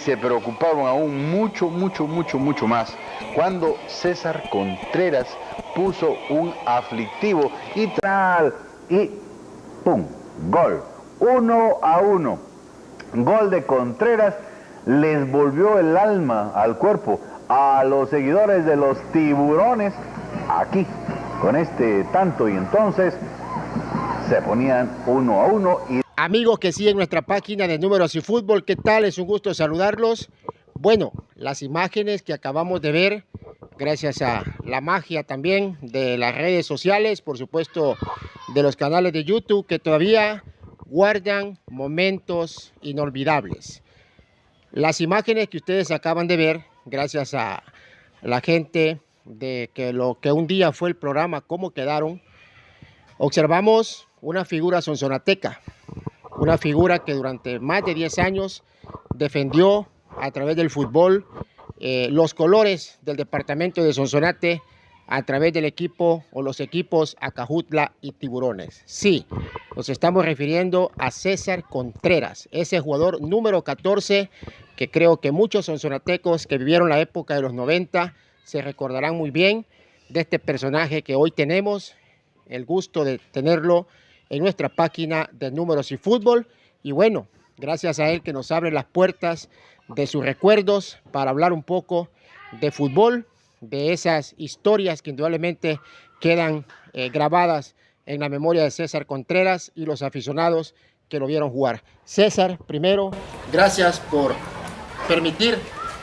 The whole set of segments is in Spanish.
Se preocuparon aún mucho más cuando César Contreras puso un aflictivo y ¡pum! Gol. 1-1. Gol de Contreras les volvió el alma al cuerpo a los seguidores de los Tiburones aquí con este tanto, y entonces se ponían 1-1 y... Amigos que siguen nuestra página de Números y Fútbol, ¿qué tal? Es un gusto saludarlos. Bueno, las imágenes que acabamos de ver, gracias a la magia también de las redes sociales, por supuesto de los canales de YouTube, que todavía guardan momentos inolvidables. Las imágenes que ustedes acaban de ver, gracias a la gente de que lo que un día fue el programa Cómo Quedaron, observamos una figura sonsonateca. Una figura que durante más de 10 años defendió a través del fútbol los colores del departamento de Sonsonate a través del equipo o los equipos Acajutla y Tiburones. Sí, nos estamos refiriendo a César Contreras, ese jugador número 14 que creo que muchos sonsonatecos que vivieron la época de los 90 se recordarán muy bien de este personaje que hoy tenemos el gusto de tenerlo en nuestra página de Números y Fútbol. Y bueno, gracias a él que nos abre las puertas de sus recuerdos para hablar un poco de fútbol, de esas historias que indudablemente quedan grabadas en la memoria de César Contreras y los aficionados que lo vieron jugar. César, primero, gracias por permitir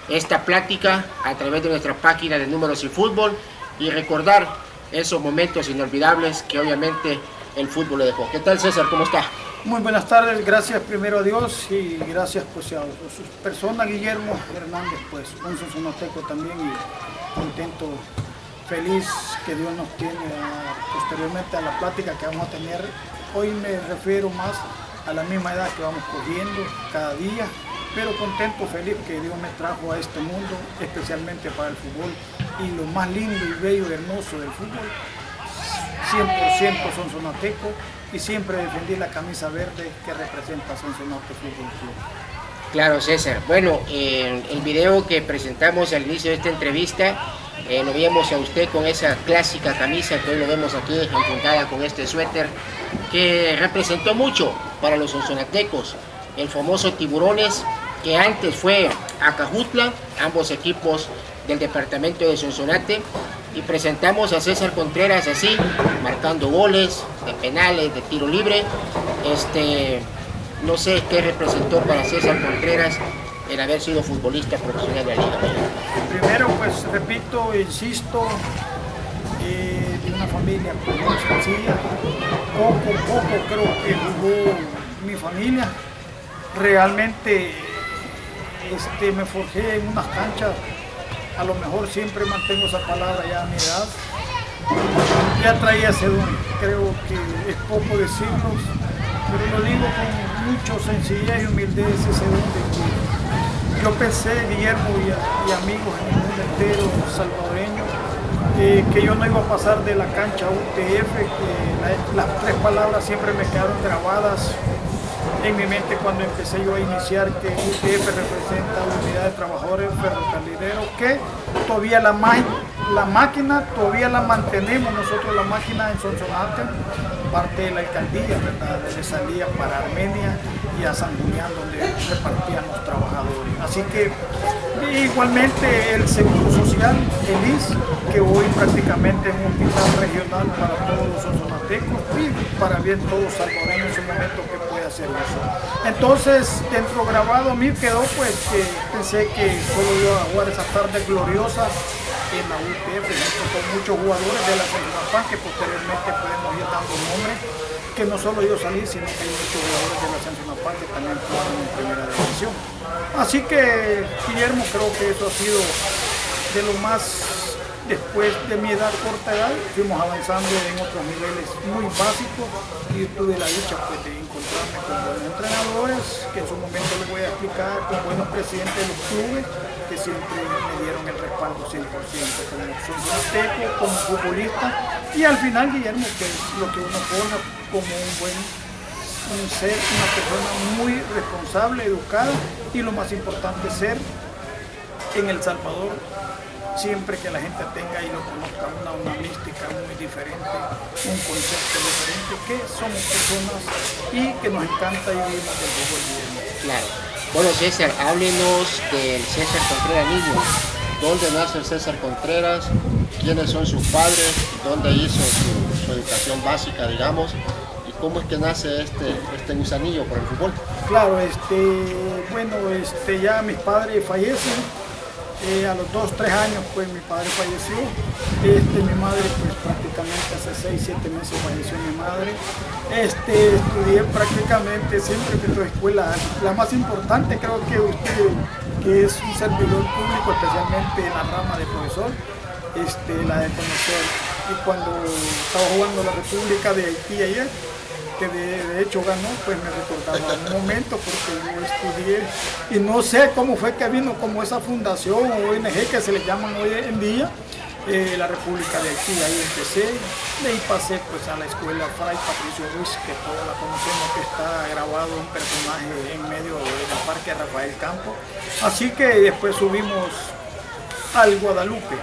esta plática a través de nuestra página de Números y Fútbol y recordar esos momentos inolvidables que obviamente el fútbol le dejó. ¿Qué tal, César? ¿Cómo está? Muy buenas tardes, gracias primero a Dios y gracias pues a su persona, Guillermo Hernández, pues un sonsonateco también, y contento, feliz que Dios nos tiene posteriormente a la plática que vamos a tener. Hoy me refiero más a la misma edad que vamos cogiendo cada día, pero contento, feliz que Dios me trajo a este mundo, especialmente para el fútbol, y lo más lindo y bello y hermoso del fútbol, 100% sonsonateco, y siempre defendí la camisa verde que representa Sonsonate Fútbol Club. Claro, César. Bueno, el video que presentamos al inicio de esta entrevista, lo vimos a usted con esa clásica camisa que hoy lo vemos aquí enpuntada con este suéter, que representó mucho para los sonsonatecos, el famoso Tiburones, que antes fue Acajutla, ambos equipos del departamento de Sonsonate, y presentamos a César Contreras así, marcando goles de penales, de tiro libre. No sé qué representó para César Contreras el haber sido futbolista profesional de la Liga. Primero, pues repito, insisto, de una familia muy sencilla, poco creo que jugó mi familia. Realmente me forjé en unas canchas. A lo mejor siempre mantengo esa palabra ya a mi edad. Ya traía ese don, creo que es poco decirlo, pero lo digo con mucha sencillez y humildad, ese don de que yo pensé, Guillermo y amigos en el mundo entero salvadoreño, que yo no iba a pasar de la cancha UTF, que las tres palabras siempre me quedaron grabadas en mi mente cuando empecé yo a iniciar, que UTF representa Unidad de Trabajadores Ferrocarrileros, que todavía la máquina todavía la mantenemos nosotros, la máquina en Sonsonate, parte de la alcaldía, ¿verdad? Desde salía para Armenia y a San Julián, donde repartían los trabajadores. Así que igualmente el Seguro Social, el IS, que hoy prácticamente es un hospital regional para todos los sonsonatecos y para bien todos los salvadoreños en su momento que puede hacer eso. Entonces, dentro grabado a mí quedó pues que pensé que solo iba a jugar esa tarde gloriosa en la UTF, con muchos jugadores de la Sonsonapán, que posteriormente podemos ir dando nombres, que no solo yo salí, sino que hay muchos jugadores de la Sonsonapán que también jugaron en primera división. Así que, Guillermo, creo que eso ha sido de lo más, después de mi edad, corta edad, fuimos avanzando en otros niveles muy básicos y tuve la dicha pues, de encontrarme con buenos entrenadores, que en su momento les voy a explicar, con buenos presidentes de los clubes, que siempre me dieron el respaldo 100% como sonsonateco, como futbolista, y al final, Guillermo, que es lo que uno forja como un buen ser una persona muy responsable, educada y lo más importante, ser en El Salvador, siempre que la gente tenga y lo conozca, una mística muy diferente, un concepto diferente, que somos personas y que nos encanta y vivimos del fútbol bien. Claro. Bueno, César, háblenos del César Contreras niño. ¿Dónde nace el César Contreras? ¿Quiénes son sus padres? ¿Dónde hizo su educación básica, digamos? ¿Y cómo es que nace este gusanillo por el fútbol? Claro, bueno, ya mis padres fallecen. A los 2, 3 años pues mi padre falleció, mi madre pues prácticamente hace 6, 7 meses falleció mi madre. Estudié prácticamente siempre que la escuela, la más importante creo que usted, que es un servidor público, especialmente en la rama de profesor, la de conocer. Y cuando estaba jugando la República de Haití ayer, que de hecho ganó, pues me recordaba un momento porque yo estudié y no sé cómo fue que vino como esa fundación o ONG que se le llaman hoy en día, la República de Haití. Ahí empecé, de ahí pasé pues a la escuela Fray Patricio Ruiz, que todos la conocemos, que está grabado un personaje en medio del Parque Rafael Campo. Así que después subimos al Guadalupe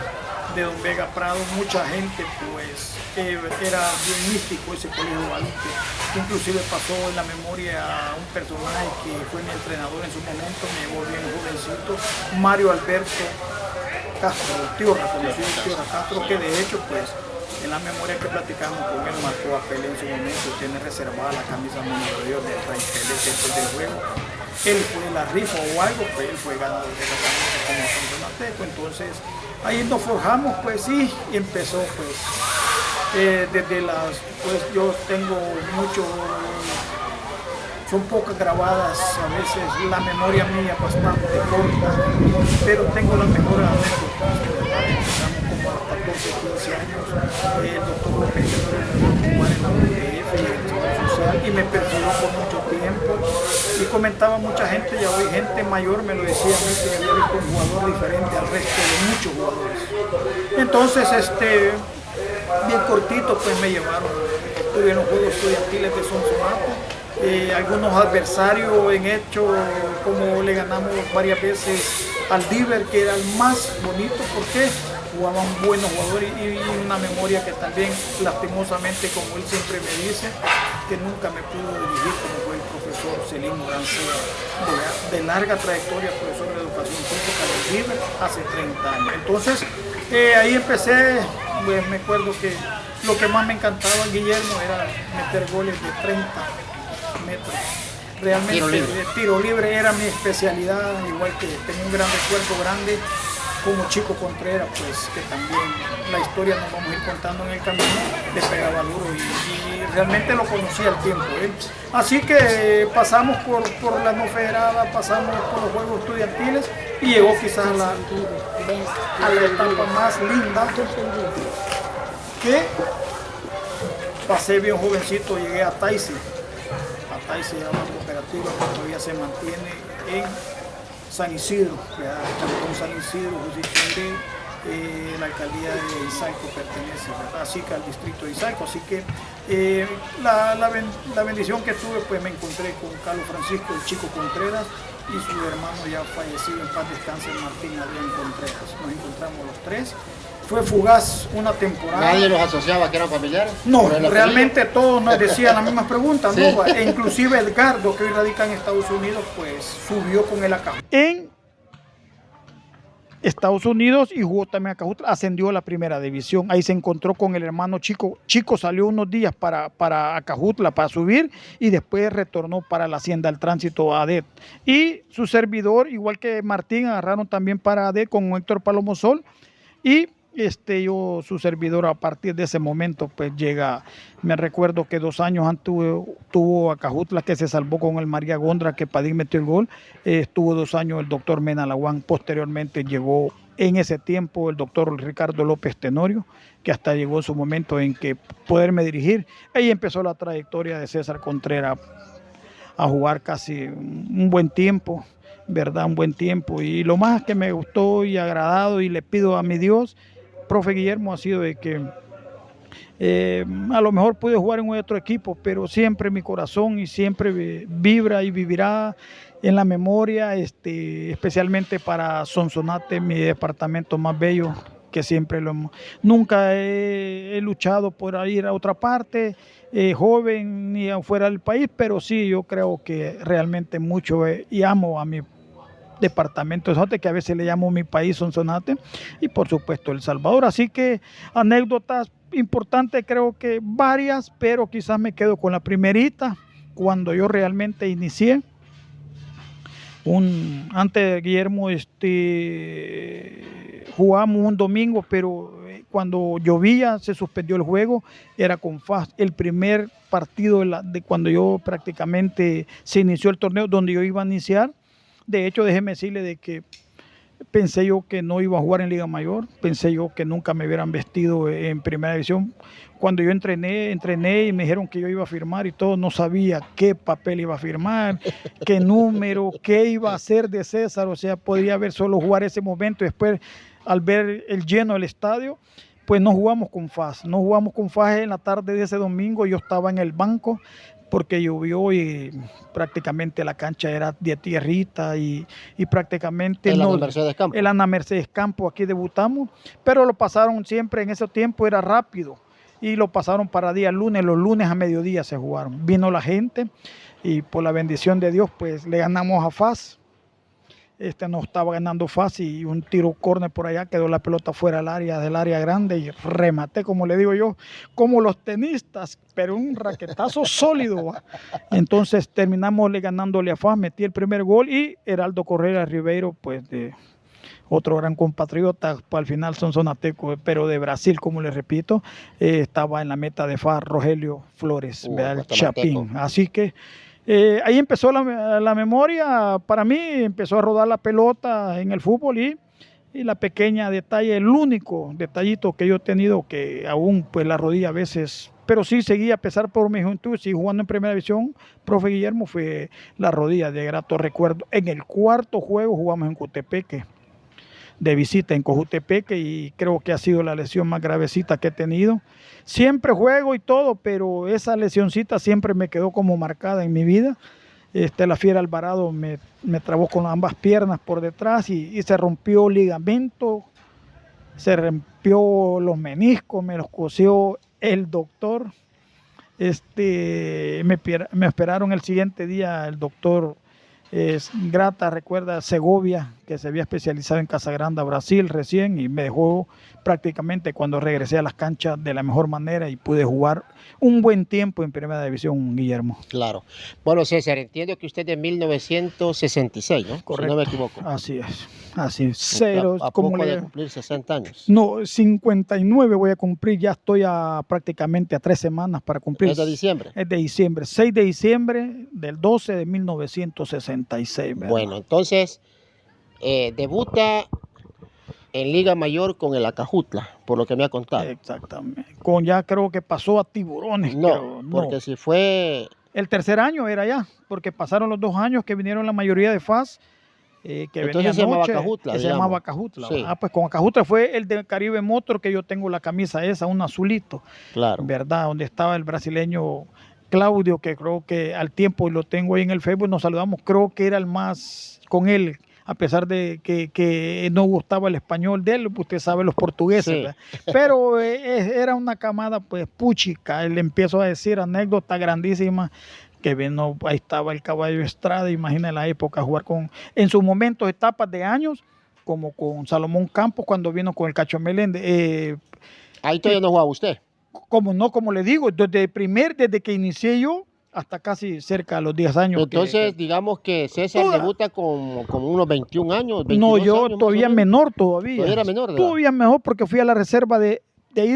de Don Vega Prado. Mucha gente pues era bien místico ese colegio Guadalupe. Inclusive pasó en la memoria a un personaje que fue mi entrenador en su momento, me llevó bien jovencito, Mario Alberto Castro, Tierra, conocido Tierra Castro, que de hecho pues en la memoria que platicamos con él marcó a Pelé en su momento, tiene reservada la camisa número 10 de Fray Pelé después del juego. Él fue la rifa o algo, pues él fue ganador de la camisa como campeonateco. Entonces ahí nos forjamos pues sí, y empezó pues desde pues yo tengo mucho, son pocas grabadas, a veces la memoria mía bastante corta, pero tengo las mejores anécdotas. Empezamos como a los 14, 15 años, el doctor López me en la UDF y el Seguro Social y me persiguió por mucho tiempo y comentaba mucha gente, ya hoy gente mayor me lo decía a mí, que había visto un jugador diferente al resto de muchos jugadores. Entonces bien cortito pues me llevaron, estuve en los Juegos Estudiantiles de Sonsonate, algunos adversarios en hecho, como le ganamos varias veces al Diver, que era el más bonito porque jugaban buenos jugadores y una memoria que también lastimosamente, como él siempre me dice, que nunca me pudo dirigir como fue el profesor Celín Morancea, de larga trayectoria, profesor de educación física del Diver hace 30 años. Entonces ahí empecé. Pues me acuerdo que lo que más me encantaba, Guillermo, era meter goles de 30 metros. Realmente tiro libre era mi especialidad, igual que tengo un gran recuerdo grande como Chico Contreras, pues que también la historia nos vamos a ir contando en el camino, le pegaba duro y realmente lo conocí al tiempo. Así que pasamos por la no federada, pasamos por los Juegos Estudiantiles y llegó quizás a la etapa más linda, que pasé bien jovencito, llegué a Taisi, a una cooperativa que todavía se mantiene en San Isidro, Cantón San Isidro, la alcaldía de Izaico pertenece, ¿verdad? Así que al distrito de Izaico. Así que la bendición que tuve, pues me encontré con Carlos Francisco, el Chico Contreras, y su hermano ya fallecido, en paz descanse, Martín Adrián Contreras. Nos encontramos los tres. Fue fugaz una temporada. ¿Nadie los asociaba que eran familiares? No, realmente todos nos decían las mismas preguntas, sí. ¿No? E inclusive Edgardo, que hoy radica en Estados Unidos, pues subió con él acá. En Estados Unidos y jugó también a Cajutla, ascendió a la primera división. Ahí se encontró con el hermano Chico. Chico salió unos días para Acajutla para subir y después retornó para la Hacienda del Tránsito a ADET. Y su servidor, igual que Martín, agarraron también para ADET con Héctor Palomosol y su servidor a partir de ese momento pues llega, me recuerdo que 2 años antes tuvo a Cajutla, que se salvó con el María Gondra, que Padín metió el gol, estuvo 2 años el doctor Mena Laguán, posteriormente llegó en ese tiempo el doctor Ricardo López Tenorio, que hasta llegó su momento en que poderme dirigir. Ahí empezó la trayectoria de César Contreras a jugar casi un buen tiempo, ¿verdad? Un buen tiempo, y lo más que me gustó y agradado y le pido a mi Dios, profe Guillermo, ha sido de que A lo mejor pude jugar en otro equipo, pero siempre mi corazón y siempre vibra y vivirá en la memoria, especialmente para Sonsonate, mi departamento más bello, que siempre nunca he luchado por ir a otra parte, joven ni afuera del país, pero sí, yo creo que realmente mucho y amo a mi departamento de Sonsonate, que a veces le llamo mi país Sonsonate, y por supuesto El Salvador. Así que anécdotas importantes, creo que varias, pero quizás me quedo con la primerita, cuando yo realmente inicié. Antes de Guillermo, jugamos un domingo, pero cuando llovía se suspendió el juego, era con FAS, el primer partido de cuando yo prácticamente se inició el torneo, donde yo iba a iniciar. De hecho, déjeme decirle de que pensé yo que no iba a jugar en Liga Mayor, pensé yo que nunca me hubieran vestido en Primera División. Cuando yo entrené y me dijeron que yo iba a firmar y todo, no sabía qué papel iba a firmar, qué número, qué iba a hacer de César, o sea, podía haber solo jugar ese momento. Después, al ver el lleno del estadio, pues no jugamos con FAS, en la tarde de ese domingo. Yo estaba en el banco porque llovió y prácticamente la cancha era de tierrita y prácticamente el Ana Mercedes Campo. El Ana Mercedes Campo, aquí debutamos, pero lo pasaron siempre, en ese tiempo era rápido, y lo pasaron para día lunes, los lunes a mediodía se jugaron. Vino la gente y por la bendición de Dios pues le ganamos a FAS. Nos estaba ganando fácil y un tiro córner por allá, quedó la pelota fuera del área grande y rematé, como le digo yo, como los tenistas, pero un raquetazo sólido. Entonces terminamos ganándole a FAS, metí el primer gol y Heraldo Correa Ribeiro, pues otro gran compatriota, pues, al final sonsonateco, pero de Brasil, como les repito, estaba en la meta de FAS Rogelio Flores, el Chapín. Así que ahí empezó la memoria, para mí empezó a rodar la pelota en el fútbol y la pequeña detalle, el único detallito que yo he tenido, que aún pues la rodilla a veces, pero sí seguía a pesar por mi juventud, sí jugando en Primera División, profe Guillermo, fue la rodilla de grato recuerdo. En el cuarto juego jugamos en Cojutepeque, de visita en Cojutepeque, y creo que ha sido la lesión más gravecita que he tenido. Siempre juego y todo, pero esa lesioncita siempre me quedó como marcada en mi vida. La Fiera Alvarado me trabó con ambas piernas por detrás y se rompió ligamento, se rompió los meniscos, me los cosió el doctor. Me esperaron el siguiente día el doctor Grata, recuerda, Segovia, que se había especializado en Casagrande, Brasil recién, y me dejó prácticamente cuando regresé a las canchas de la mejor manera y pude jugar un buen tiempo en Primera División, Guillermo. Claro. Bueno, César, entiendo que usted es de 1966, ¿no? Correcto. Si no me equivoco. Así es. Cero, ¿A poco de cumplir 60 años? No, 59 voy a cumplir, ya estoy prácticamente a 3 semanas para cumplir. ¿Es de diciembre? Es de diciembre, 6 de diciembre del 12 de 1966. ¿verdad? Bueno, entonces, debuta en Liga Mayor con el Acajutla, por lo que me ha contado. Exactamente. Ya creo que pasó a Tiburones. No, porque si fue... El tercer año era ya, porque pasaron los 2 años que vinieron la mayoría de FAS. Entonces se llamaba Acajutla. Se llamaba Acajutla. Sí. Pues con Acajutla fue el de Caribe Motor, que yo tengo la camisa esa, un azulito. Claro. ¿Verdad? Donde estaba el brasileño Claudio, que creo que al tiempo lo tengo ahí en el Facebook, nos saludamos, creo que era el más con él, a pesar de que no gustaba el español de él, usted sabe los portugueses, sí. Pero era una camada pues puchica. Le empiezo a decir anécdota grandísima, que vino, ahí estaba el Caballo Estrada, imagina la época, jugar en sus momentos, etapas de años, como con Salomón Campos cuando vino con el Cacho Meléndez. Ahí todavía no jugaba usted. Como le digo, desde que inicié yo, hasta casi cerca de los 10 años. Entonces, digamos que César debuta con unos 21 años, 22 No, yo años, todavía menor todavía. Todavía era menor, ¿verdad? Todavía mejor, porque fui a la reserva de ahí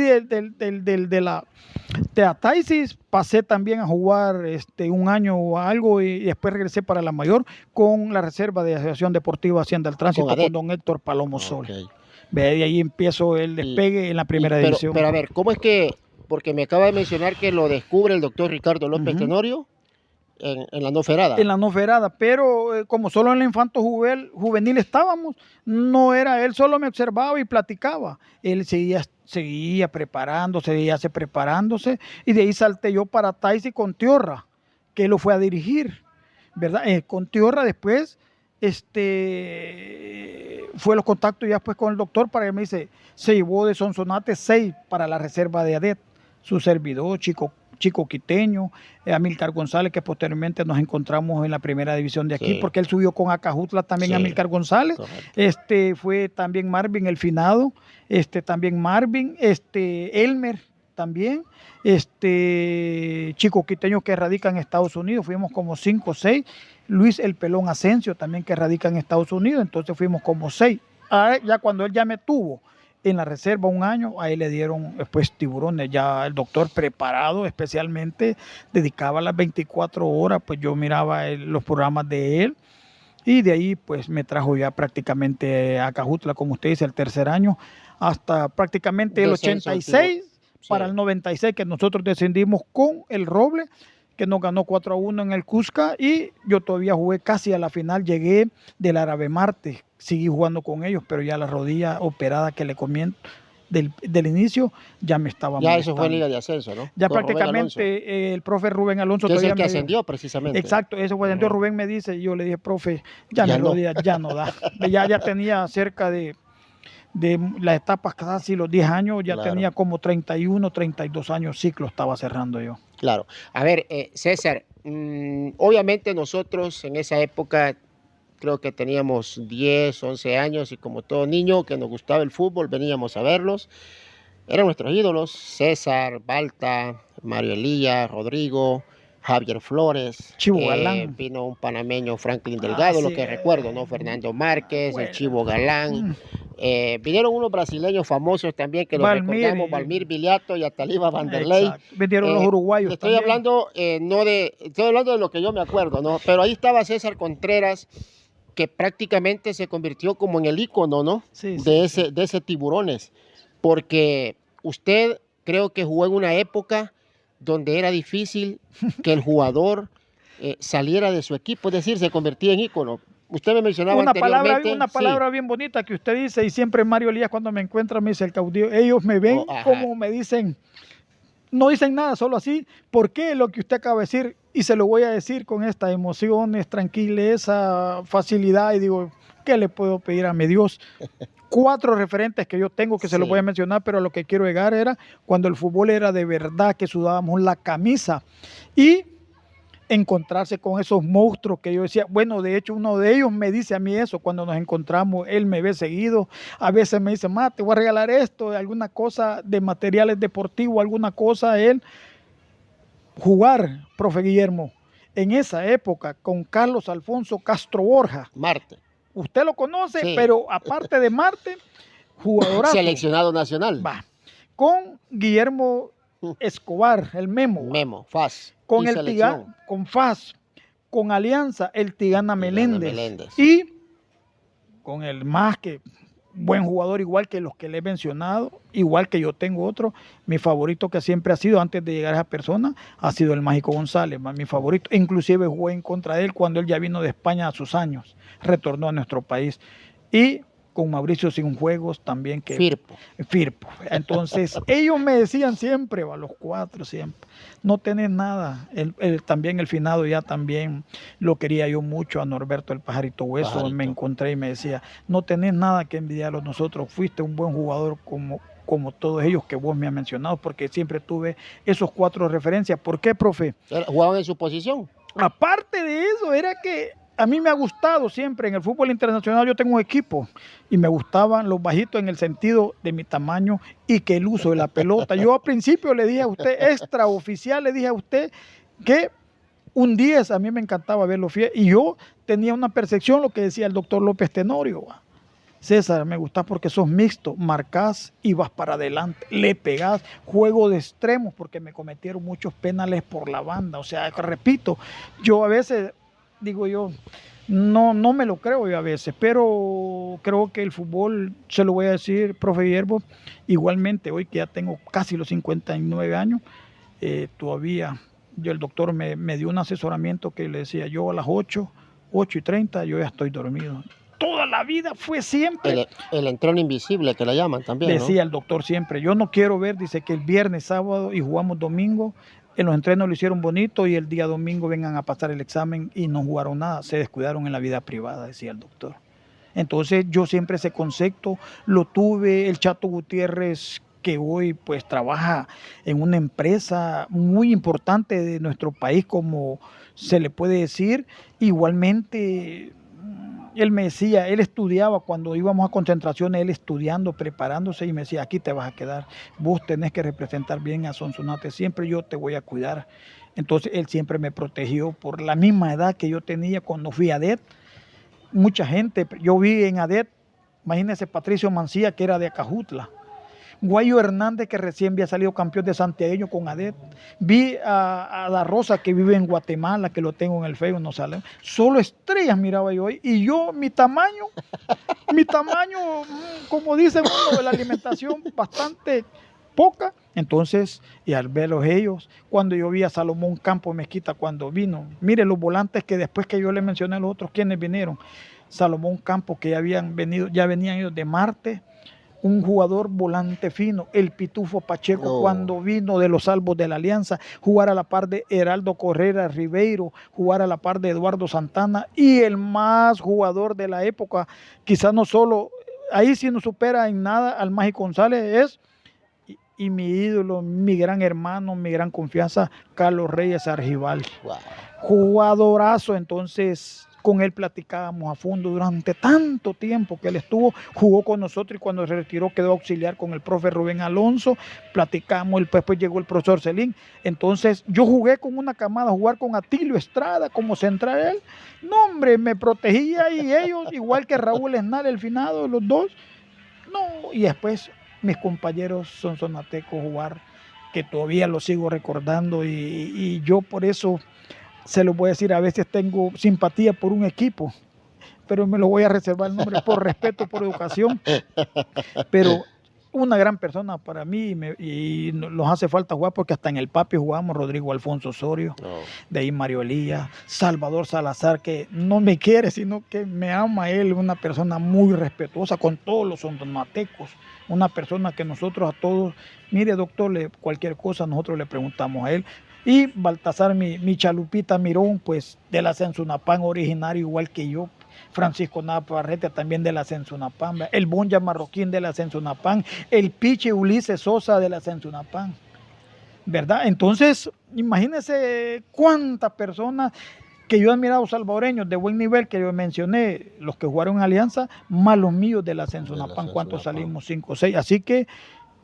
de Ataisis, pasé también a jugar un año o algo y después regresé para la mayor con la reserva de Asociación Deportiva Hacienda del Tránsito con don Héctor Palomo Sol. De ahí empiezo el despegue en la Primera División. Pero a ver, ¿cómo es que...? Porque me acaba de mencionar que lo descubre el doctor Ricardo López Tenorio en la no ferada. En la no ferada, pero como solo en la infanto juvenil estábamos, no era, él solo me observaba y platicaba. Él seguía preparándose, y de ahí salté yo para Taisi con Tiorra, que él lo fue a dirigir, ¿verdad? Con Tiorra después, fue los contactos ya después con el doctor para que me dice, se llevó de Sonsonate 6 para la reserva de Adet, su servidor, Chico Quiteño, Amílcar González, que posteriormente nos encontramos en la primera división de aquí, porque él subió con Acajutla también, Amílcar González, correcto. Fue también Marvin el finado, también Marvin, Elmer también, Chico Quiteño que radica en Estados Unidos, fuimos como 5 o 6, Luis el Pelón Asensio también que radica en Estados Unidos, entonces fuimos como 6. Ya cuando él ya me tuvo en la reserva un año, a él le dieron pues tiburones, ya el doctor preparado especialmente, dedicaba las 24 horas, pues yo miraba los programas de él, y de ahí pues me trajo ya prácticamente a Acajutla, como usted dice, el tercer año, hasta prácticamente el 86, para el 96, que nosotros descendimos con el Roble, que nos ganó 4-1 en el Cusca, y yo todavía jugué casi a la final, llegué del Árabe Marte, seguí jugando con ellos, pero ya la rodilla operada que le comí del inicio ya me estaba molestando. Ya eso fue Liga de Ascenso, ¿no? Ya con prácticamente el profe Rubén Alonso. Que es el que ascendió precisamente. Exacto, eso fue. Entonces Rubén me dice, y yo le dije, profe, ya mi rodilla ya no da. Ya tenía cerca de las etapas casi los 10 años, ya tenía como 31, 32 años, ciclo estaba cerrando yo. Claro. A ver, César, obviamente nosotros en esa época creo que teníamos 10, 11 años, y como todo niño que nos gustaba el fútbol, veníamos a verlos. Eran nuestros ídolos: César, Balta, Mario Elías, Rodrigo, Javier Flores, Chivo Galán. Vino un panameño, Franklin Delgado, lo que recuerdo, ¿no? Fernando Márquez, el Chivo Galán. Vinieron unos brasileños famosos también que los recordamos, Valmir Viliato y Ataliba Vanderlei. Vinieron los uruguayos. Estoy hablando, estoy hablando de lo que yo me acuerdo, ¿no? Pero ahí estaba César Contreras, que prácticamente se convirtió como en el ícono, ¿no? De ese Tiburones, porque usted creo que jugó en una época donde era difícil que el jugador saliera de su equipo, es decir, se convertía en ícono. Usted me mencionaba anteriormente. Una palabra bien bonita que usted dice, y siempre Mario Elías cuando me encuentra me dice el caudillo, ellos me ven como me dicen, no dicen nada, solo así. ¿Por qué lo que usted acaba de decir? Y se lo voy a decir con estas emociones, tranquileza, facilidad, y digo, ¿qué le puedo pedir a mi Dios? 4 referentes que yo tengo que se los voy a mencionar, pero a lo que quiero llegar era cuando el fútbol era de verdad, que sudábamos la camisa, y encontrarse con esos monstruos que yo decía, bueno, de hecho uno de ellos me dice a mí eso, cuando nos encontramos, él me ve seguido, a veces me dice, te voy a regalar esto, alguna cosa de materiales deportivos, alguna cosa, él, jugar, profe Guillermo, en esa época con Carlos Alfonso Castro Borja. Marte. Usted lo conoce, pero aparte de Marte, jugadorazo. Seleccionado nacional. Con Guillermo Escobar, el Memo. Memo, FAS. Con el Tigana, con FAS, con Alianza, el Tigana Meléndez. Y con el más que buen jugador, igual que los que le he mencionado, igual que yo tengo otro, mi favorito que siempre ha sido, antes de llegar a esa persona, ha sido el Mágico González, mi favorito. Inclusive jugué en contra de él cuando él ya vino de España a sus años, retornó a nuestro país. Y con Mauricio Cienfuegos también. Firpo. Entonces, ellos me decían siempre, a los 4 siempre, no tenés nada. También el finado ya también lo quería yo mucho, a Norberto el Pajarito Hueso, me encontré y me decía, no tenés nada que envidiarlos nosotros, fuiste un buen jugador como todos ellos que vos me has mencionado, porque siempre tuve esos 4 referencias. ¿Por qué, profe? ¿Jugaban en su posición? Aparte de eso, era que a mí me ha gustado siempre, en el fútbol internacional yo tengo un equipo y me gustaban los bajitos en el sentido de mi tamaño y que el uso de la pelota. Yo al principio le dije a usted, extraoficial, le dije a usted que un 10 a mí me encantaba verlo fiel, y yo tenía una percepción, lo que decía el doctor López Tenorio. César, me gusta porque sos mixto, marcás y vas para adelante, le pegás, juego de extremos, porque me cometieron muchos penales por la banda. O sea, repito, yo a veces... digo yo, no me lo creo yo a veces, pero creo que el fútbol, se lo voy a decir, profe Guillermo, igualmente hoy que ya tengo casi los 59 años, todavía el doctor me dio un asesoramiento que le decía, yo a las 8:30 yo ya estoy dormido. Toda la vida fue siempre. El entreno invisible que le llaman también, ¿no? Decía el doctor siempre, yo no quiero ver, dice que el viernes, sábado y jugamos domingo, en los entrenos lo hicieron bonito y el día domingo vengan a pasar el examen y no jugaron nada, se descuidaron en la vida privada, decía el doctor. Entonces yo siempre ese concepto lo tuve. El Chato Gutiérrez, que hoy pues trabaja en una empresa muy importante de nuestro país, como se le puede decir, igualmente él me decía, él estudiaba cuando íbamos a concentraciones, él estudiando, preparándose, y me decía, aquí te vas a quedar, vos tenés que representar bien a Sonsonate, siempre yo te voy a cuidar. Entonces él siempre me protegió por la misma edad que yo tenía cuando fui a ADET. Mucha gente, yo vi en ADET, imagínense Patricio Mancía, que era de Acajutla, Guayo Hernández, que recién había salido campeón de santiagueño con ADET. Vi a Da Rosa, que vive en Guatemala, que lo tengo en el Facebook, no sale. Solo estrellas miraba yo ahí. Y yo, mi tamaño, como dicen uno, de la alimentación bastante poca. Entonces, y al verlos ellos, cuando yo vi a Salomón Campos Mezquita cuando vino, mire los volantes que después que yo le mencioné a los otros, ¿quiénes vinieron? Salomón Campos, que ya venían ellos de Marte. Un jugador volante fino, el Pitufo Pacheco, cuando vino de los Salvos de la Alianza, jugar a la par de Heraldo Correa Ribeiro, jugar a la par de Eduardo Santana, y el más jugador de la época, quizás no solo, ahí sí no supera en nada al Mágico González, y mi ídolo, mi gran hermano, mi gran confianza, Carlos Reyes Argival. Wow. Jugadorazo. Entonces con él platicábamos a fondo durante tanto tiempo que él estuvo, jugó con nosotros, y cuando se retiró quedó auxiliar con el profe Rubén Alonso, platicamos, después llegó el profesor Celín. Entonces yo jugué con una camada, jugar con Atilio Estrada como central, él, no hombre, me protegía, y ellos, igual que Raúl Esnal, el finado, los dos, no, y después mis compañeros sonsonatecos jugar, que todavía lo sigo recordando, y yo por eso se lo voy a decir, a veces tengo simpatía por un equipo, pero me lo voy a reservar el nombre por respeto, por educación, pero una gran persona para mí, y nos hace falta jugar porque hasta en el Papi jugamos Rodrigo Alfonso Osorio, de ahí Mario Elías, Salvador Salazar, que no me quiere, sino que me ama él, una persona muy respetuosa con todos los sonsonatecos, una persona que nosotros a todos, mire doctor, cualquier cosa nosotros le preguntamos a él. Y Baltasar, mi Chalupita Mirón, pues de la Sensunapán, originario igual que yo. Francisco Navarrete también de la Sensunapán. El Bonja Marroquín de la Sensunapán. El Piche Ulises Sosa de la Sensunapán. ¿Verdad? Entonces, imagínense cuántas personas que yo he admirado, salvadoreños de buen nivel, que yo mencioné, los que jugaron en Alianza, más los míos de la Sensunapán. ¿Cuántos salimos? 5 o 6. Así que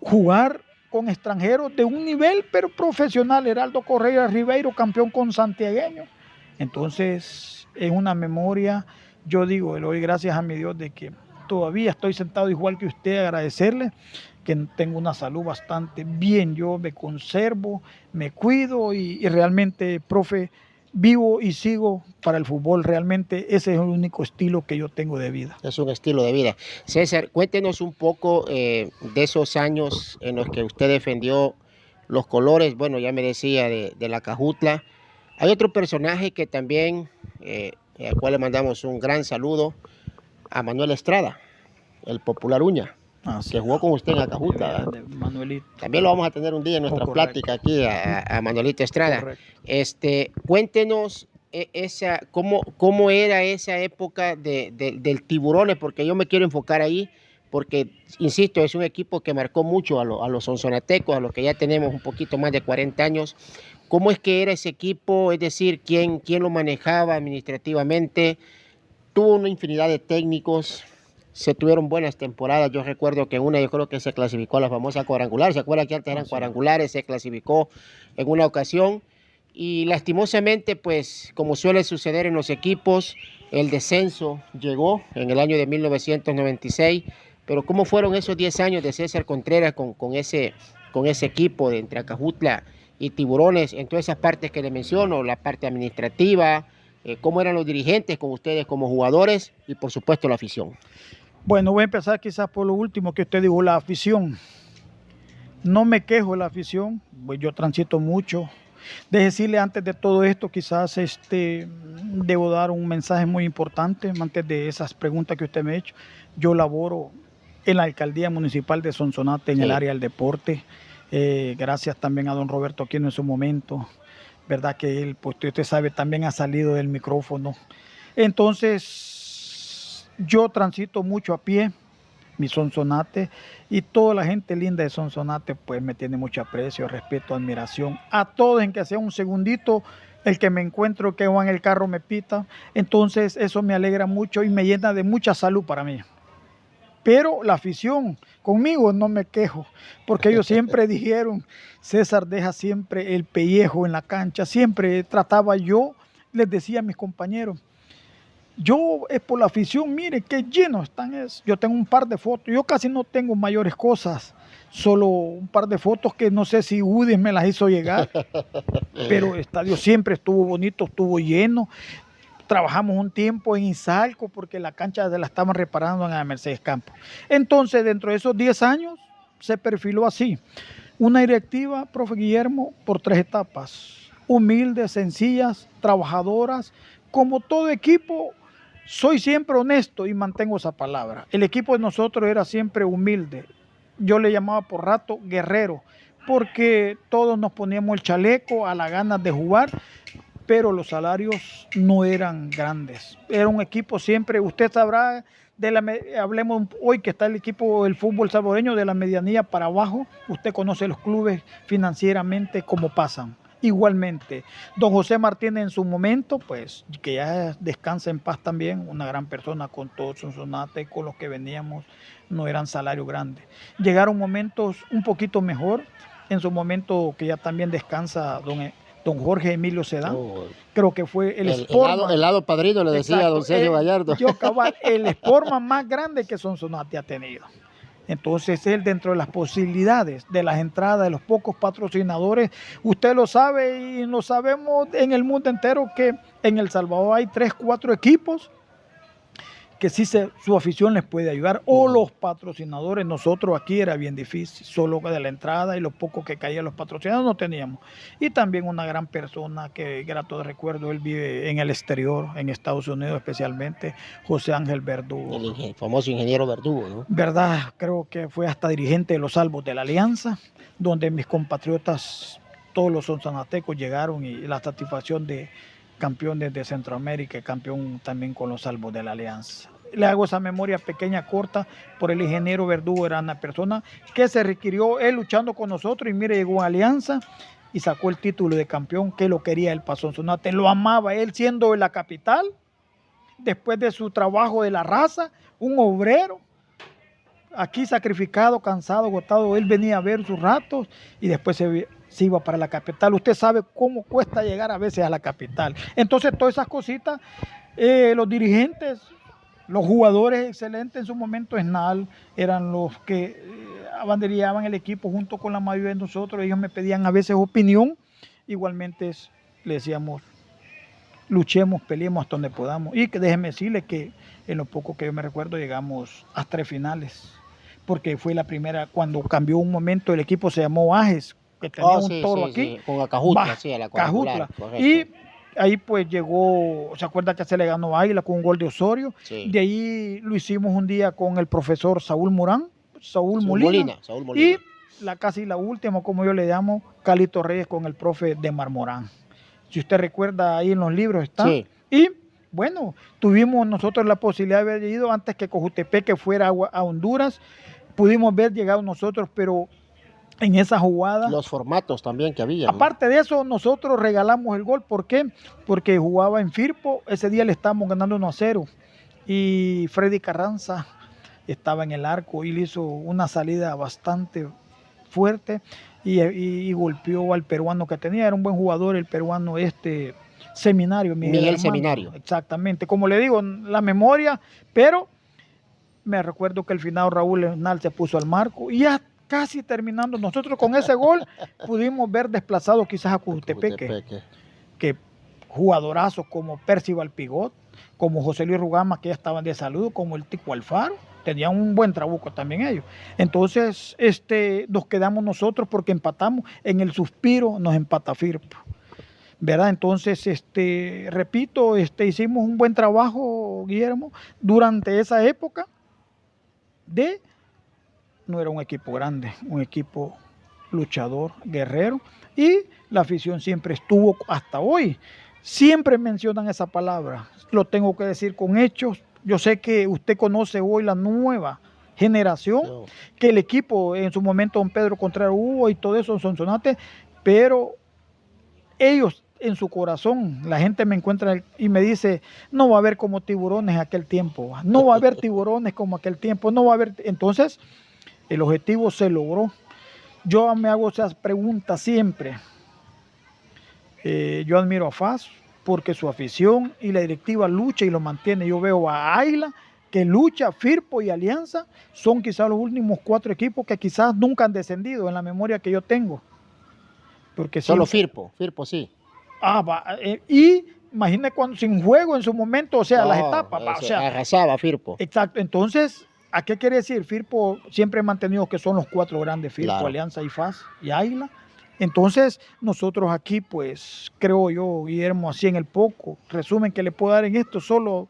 jugar con extranjeros de un nivel pero profesional, Heraldo Correa Ribeiro, campeón con santiagueño. Entonces, en una memoria, yo digo, le doy gracias a mi Dios de que todavía estoy sentado igual que usted, agradecerle que tengo una salud bastante bien, yo me conservo, me cuido, y realmente, profe, vivo y sigo para el fútbol. Realmente ese es el único estilo que yo tengo de vida. Es un estilo de vida. César, cuéntenos un poco de esos años en los que usted defendió los colores, bueno, ya me decía, de la Cajutla. Hay otro personaje que también, al cual le mandamos un gran saludo, a Manuel Estrada, el popular Uña, que jugó con usted en la Cajutla. Manuelito. También lo vamos a tener un día en nuestra plática aquí a Manuelito Estrada. Correcto. Cuéntenos cómo era esa época del Tiburones, porque yo me quiero enfocar ahí, porque, insisto, es un equipo que marcó mucho a los sonsonatecos, a los que ya tenemos un poquito más de 40 años. ¿Cómo es que era ese equipo? Es decir, ¿quién lo manejaba administrativamente? Tuvo una infinidad de técnicos. Se tuvieron buenas temporadas. Yo recuerdo que yo creo que se clasificó a la famosa cuadrangular. ¿Se acuerda que antes eran cuadrangulares? Se clasificó en una ocasión. Y lastimosamente, pues, como suele suceder en los equipos, el descenso llegó en el año de 1996. Pero ¿cómo fueron esos 10 años de César Contreras con ese equipo de entre Acajutla y Tiburones, en todas esas partes que le menciono, la parte administrativa, cómo eran los dirigentes con ustedes como jugadores y, por supuesto, la afición? Bueno, voy a empezar quizás por lo último que usted dijo, la afición. No me quejo de la afición, pues yo transito mucho. De decirle antes de todo esto, quizás debo dar un mensaje muy importante antes de esas preguntas que usted me ha hecho. Yo laboro en la Alcaldía Municipal de Sonsonate en el área del deporte. Gracias también a don Roberto Aquino en su momento, verdad que él, pues usted sabe, también ha salido del micrófono. Entonces, yo transito mucho a pie, mi Sonsonate, y toda la gente linda de Sonsonate pues me tiene mucho aprecio, respeto, admiración. A todos, en que sea un segundito, el que me encuentro que va en el carro me pita. Entonces eso me alegra mucho y me llena de mucha salud para mí. Pero la afición, conmigo no me quejo, porque ellos siempre dijeron, César deja siempre el pellejo en la cancha, siempre trataba yo, les decía a mis compañeros, yo es por la afición, mire qué llenos están eso. Yo tengo un par de fotos, yo casi no tengo mayores cosas, solo un par de fotos que no sé si Udis me las hizo llegar, pero el estadio siempre estuvo bonito, estuvo lleno. Trabajamos un tiempo en Izalco porque la cancha la estaban reparando en la Mercedes Campos. Entonces, dentro de esos 10 años, se perfiló así. Una directiva, profe Guillermo, por 3 etapas. Humildes, sencillas, trabajadoras. Como todo equipo, soy siempre honesto y mantengo esa palabra. El equipo de nosotros era siempre humilde. Yo le llamaba por rato guerrero, porque todos nos poníamos el chaleco a las ganas de jugar, pero los salarios no eran grandes. Era un equipo siempre, usted sabrá, hablemos hoy que está el equipo del fútbol salvadoreño de la medianía para abajo, usted conoce los clubes financieramente cómo pasan. Igualmente, don José Martínez en su momento, pues que ya descansa en paz también, una gran persona con todos sus sonates, con los que veníamos, no eran salarios grandes. Llegaron momentos un poquito mejor, en su momento que ya también descansa don Jorge Emilio Sedán, creo que fue el Sportman. El lado padrino le decía a don Sergio Gallardo. Yo cabal, el Sportman más grande que Sonsonate ha tenido. Entonces él, dentro de las posibilidades de las entradas de los pocos patrocinadores, usted lo sabe y lo sabemos en el mundo entero que en El Salvador hay 3, 4 equipos que sí su afición les puede ayudar, o los patrocinadores. Nosotros aquí era bien difícil, solo de la entrada y lo poco que caían los patrocinadores no teníamos. Y también una gran persona que grato de recuerdo, él vive en el exterior, en Estados Unidos especialmente, José Ángel Verdugo. El famoso ingeniero Verdugo, ¿no? Verdad, creo que fue hasta dirigente de los Salvos de la Alianza, donde mis compatriotas, todos los sonsonatecos llegaron y la satisfacción de campeones de Centroamérica, campeón también con los Salvos de la Alianza. Le hago esa memoria pequeña, corta, por el ingeniero Verdugo, era una persona que se requirió, él luchando con nosotros, y mire, llegó a Alianza y sacó el título de campeón, que lo quería él para Sonsonate, lo amaba, él siendo de la capital, después de su trabajo de la raza, un obrero, aquí sacrificado, cansado, agotado, él venía a ver sus ratos y después se iba para la capital. Usted sabe cómo cuesta llegar a veces a la capital. Entonces, todas esas cositas, los dirigentes, los jugadores excelentes en su momento, Esnal, eran los que abanderaban el equipo junto con la mayoría de nosotros. Ellos me pedían a veces opinión. Igualmente le decíamos, luchemos, peleemos hasta donde podamos. Y que déjeme decirle que en lo poco que yo me recuerdo llegamos a 3 finales. Porque fue la primera, cuando cambió un momento, el equipo se llamó Ajes, que tenía un toro aquí. Sí, con Acajutla, sí, a la Cajutla. Y ahí pues llegó, ¿se acuerda que se le ganó a Águila con un gol de Osorio? Sí. De ahí lo hicimos un día con el profesor Saúl Molina. Y casi la última, como yo le llamo, Calito Reyes con el profe de Marmorán. Si usted recuerda, ahí en los libros está. Sí. Y bueno, tuvimos nosotros la posibilidad de haber ido antes que Cojutepeque fuera a Honduras. Pudimos haber llegado nosotros, pero en esa jugada. Los formatos también que había. Aparte de eso, nosotros regalamos el gol. ¿Por qué? Porque jugaba en Firpo. Ese día le estábamos ganando 1-0. Y Freddy Carranza estaba en el arco y le hizo una salida bastante fuerte y golpeó al peruano que tenía. Era un buen jugador el peruano Seminario. Miguel Seminario. Exactamente. Como le digo, la memoria, pero me recuerdo que el final Raúl Esnal se puso al marco y ya casi terminando, nosotros con ese gol pudimos ver desplazado quizás a Cojutepeque, que jugadorazos como Percival Pigot, como José Luis Rugama, que ya estaban de salud, como el Tico Alfaro, tenían un buen trabuco también ellos. Entonces nos quedamos nosotros porque empatamos, en el suspiro nos empata Firpo. ¿verdad? Entonces, repito, hicimos un buen trabajo, Guillermo, durante esa época no era un equipo grande, un equipo luchador, guerrero, y la afición siempre estuvo hasta hoy. Siempre mencionan esa palabra, lo tengo que decir con hechos. Yo sé que usted conoce hoy la nueva generación, que el equipo en su momento don Pedro Contreras hubo y todo eso en Sonsonate, pero ellos en su corazón, la gente me encuentra y me dice, no va a haber como Tiburones en aquel tiempo, no va a haber Tiburones como aquel tiempo, no va a haber. Entonces, el objetivo se logró. Yo me hago esas preguntas siempre. Yo admiro a FAS porque su afición y la directiva lucha y lo mantiene. Yo veo a Águila que lucha, Firpo y Alianza, son quizás los últimos 4 equipos que quizás nunca han descendido en la memoria que yo tengo. Porque solo Firpo sí. Y imagínate cuando sin juego en su momento, o sea, las etapas. O sea, arrasaba Firpo. Exacto, entonces, ¿a qué quiere decir? Firpo siempre he mantenido que son los 4 grandes, Firpo, claro. Alianza y FAS y Águila. Entonces, nosotros aquí, pues, creo yo, Guillermo, así en el poco resumen que le puedo dar en esto, solo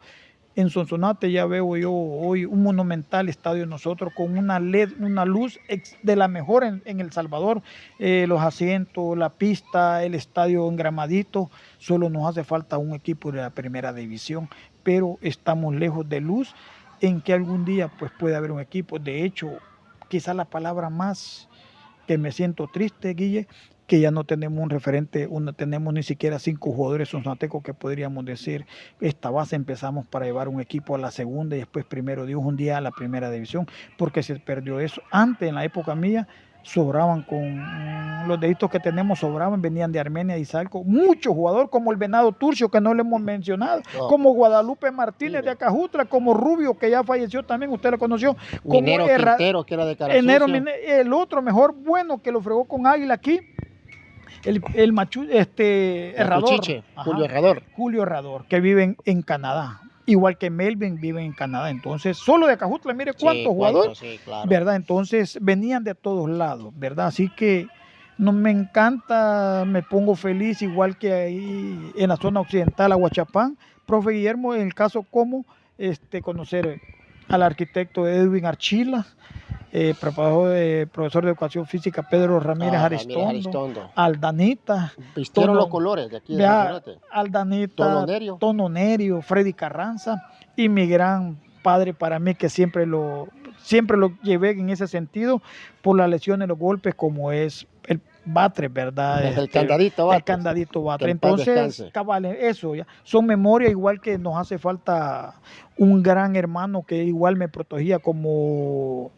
en Sonsonate ya veo yo hoy un monumental estadio nosotros con una LED, una luz de la mejor en El Salvador, los asientos, la pista, el estadio engramadito. Solo nos hace falta un equipo de la primera división, pero estamos lejos de luz en que algún día pues puede haber un equipo. De hecho, quizás la palabra más que me siento triste, Guille, que ya no tenemos un referente, no tenemos ni siquiera 5 jugadores sonsonatecos que podríamos decir, esta base empezamos para llevar un equipo a la segunda y después primero Dios un día a la primera división, porque se perdió eso. Antes, en la época mía, sobraban con los deditos que tenemos, sobraban, venían de Armenia y Salco, muchos jugadores como el Venado Turcio, que no le hemos mencionado, como Guadalupe Martínez de Acajutla, como Rubio, que ya falleció también, usted lo conoció, como Minero Quintero, que era de Carasucia. El otro mejor bueno que lo fregó con Águila aquí, Herrador, Julio Herrador, que vive en Canadá, igual que Melvin vive en Canadá. Entonces, solo de Acajutla, mire cuántos jugadores, claro. ¿Verdad? Entonces, venían de todos lados, ¿verdad? Así que no me encanta, me pongo feliz, igual que ahí en la zona occidental, Aguachapán, profe Guillermo, en el caso como conocer al arquitecto Edwin Archila, profesor de educación física Pedro Ramírez Aristondo, Aldanita, vistieron los colores de aquí de Sonsonate. Aldanita, Tono Nerio, Freddy Carranza, y mi gran padre para mí, que siempre lo llevé en ese sentido por las lesiones, los golpes, como es el Batres, ¿verdad? El candadito Batres. El candadito Batres. Entonces, cabales, eso ya son memorias, igual que nos hace falta un gran hermano que igual me protegía, como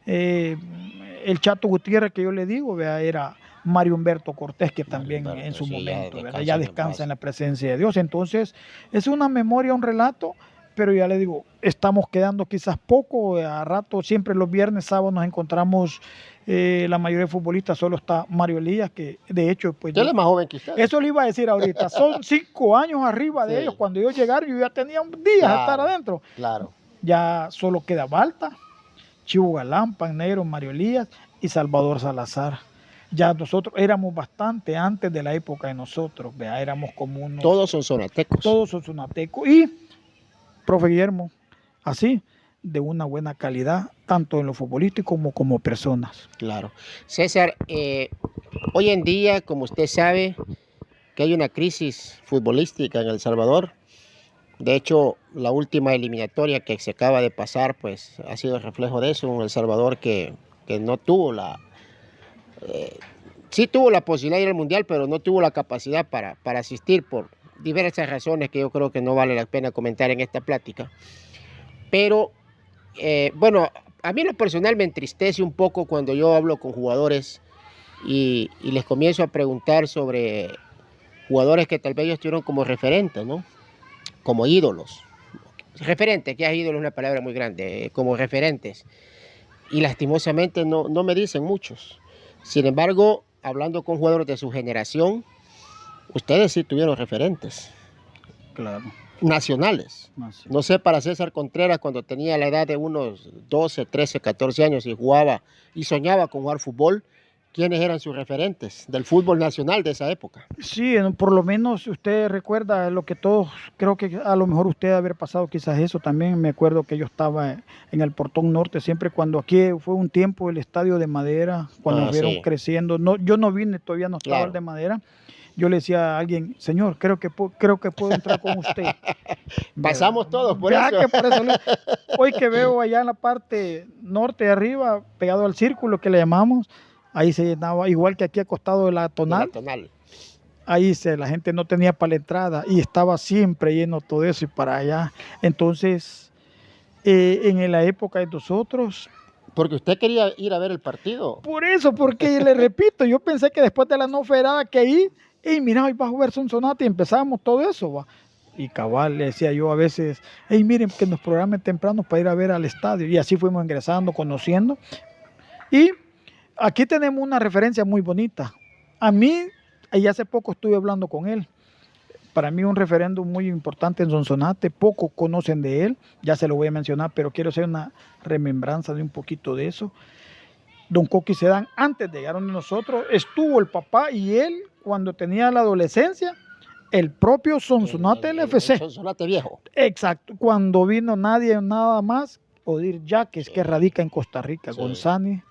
el Chato Gutiérrez, que yo le digo, ¿verdad? Era Mario Humberto Cortés, que también en su momento ya descansa en la presencia de Dios. Entonces, es una memoria, un relato, pero ya le digo, estamos quedando quizás poco, a rato, siempre los viernes, sábados nos encontramos, la mayoría de futbolistas, solo está Mario Elías, que de hecho, pues... Él es más joven que usted. Eso le iba a decir ahorita, son 5 años arriba de ellos. Cuando ellos llegaron, yo ya tenía días a estar adentro. Claro. Ya solo queda Balta, Chivo Galán, Pan Negro, Mario Elías y Salvador Salazar. Ya nosotros éramos bastante antes de la época de nosotros, ¿vea? Éramos como unos... Todos son sonatecos. Todos son sonatecos. Y, profe Guillermo, así, de una buena calidad, tanto en lo futbolístico como personas. Claro. César, hoy en día, como usted sabe, que hay una crisis futbolística en El Salvador. De hecho, la última eliminatoria que se acaba de pasar, pues ha sido el reflejo de eso. Un El Salvador que no tuvo sí tuvo la posibilidad de ir al Mundial, pero no tuvo la capacidad para asistir por diversas razones que yo creo que no vale la pena comentar en esta plática. Pero, bueno, a mí en lo personal me entristece un poco cuando yo hablo con jugadores y les comienzo a preguntar sobre jugadores que tal vez ellos tuvieron como referentes, ¿no? Como ídolos. Referentes, que es ídolo es una palabra muy grande, como referentes. Y lastimosamente no me dicen muchos. Sin embargo, hablando con jugadores de su generación, ustedes sí tuvieron referentes. Claro. Nacionales. No sé, para César Contreras, cuando tenía la edad de unos 12, 13, 14 años y jugaba y soñaba con jugar fútbol, ¿quiénes eran sus referentes del fútbol nacional de esa época? Sí, por lo menos usted recuerda lo que todos, creo que a lo mejor usted haber pasado quizás eso también. Me acuerdo que yo estaba en el Portón Norte, siempre cuando aquí fue un tiempo el estadio de madera, cuando fueron creciendo. No, yo no vine, todavía no estaba el de madera. Yo le decía a alguien, señor, creo que puedo entrar con usted. Pasamos todos por eso. Que por eso hoy que veo allá en la parte norte de arriba, pegado al círculo que le llamamos, ahí se llenaba, igual que aquí acostado de la tonal. Ahí la gente no tenía para la entrada y estaba siempre lleno todo eso y para allá. Entonces, en la época de nosotros... Porque usted quería ir a ver el partido. Por eso, porque le repito, yo pensé que después de la no federada que ahí, mira, hoy va a jugar Sonsonate y empezábamos todo eso, va. Y cabal, le decía yo a veces, miren, que nos programen temprano para ir a ver al estadio. Y así fuimos ingresando, conociendo. Y aquí tenemos una referencia muy bonita. A mí, y hace poco estuve hablando con él. Para mí un referéndum muy importante en Sonsonate, pocos conocen de él, ya se lo voy a mencionar, pero quiero hacer una remembranza de un poquito de eso. Don Coqui Sedán, antes de llegar a nosotros, estuvo el papá y él, cuando tenía la adolescencia, el propio Sonsonate LFC. El Sonsonate viejo. Exacto, cuando vino nadie, nada más, Odir Yaques, que radica en Costa Rica, González,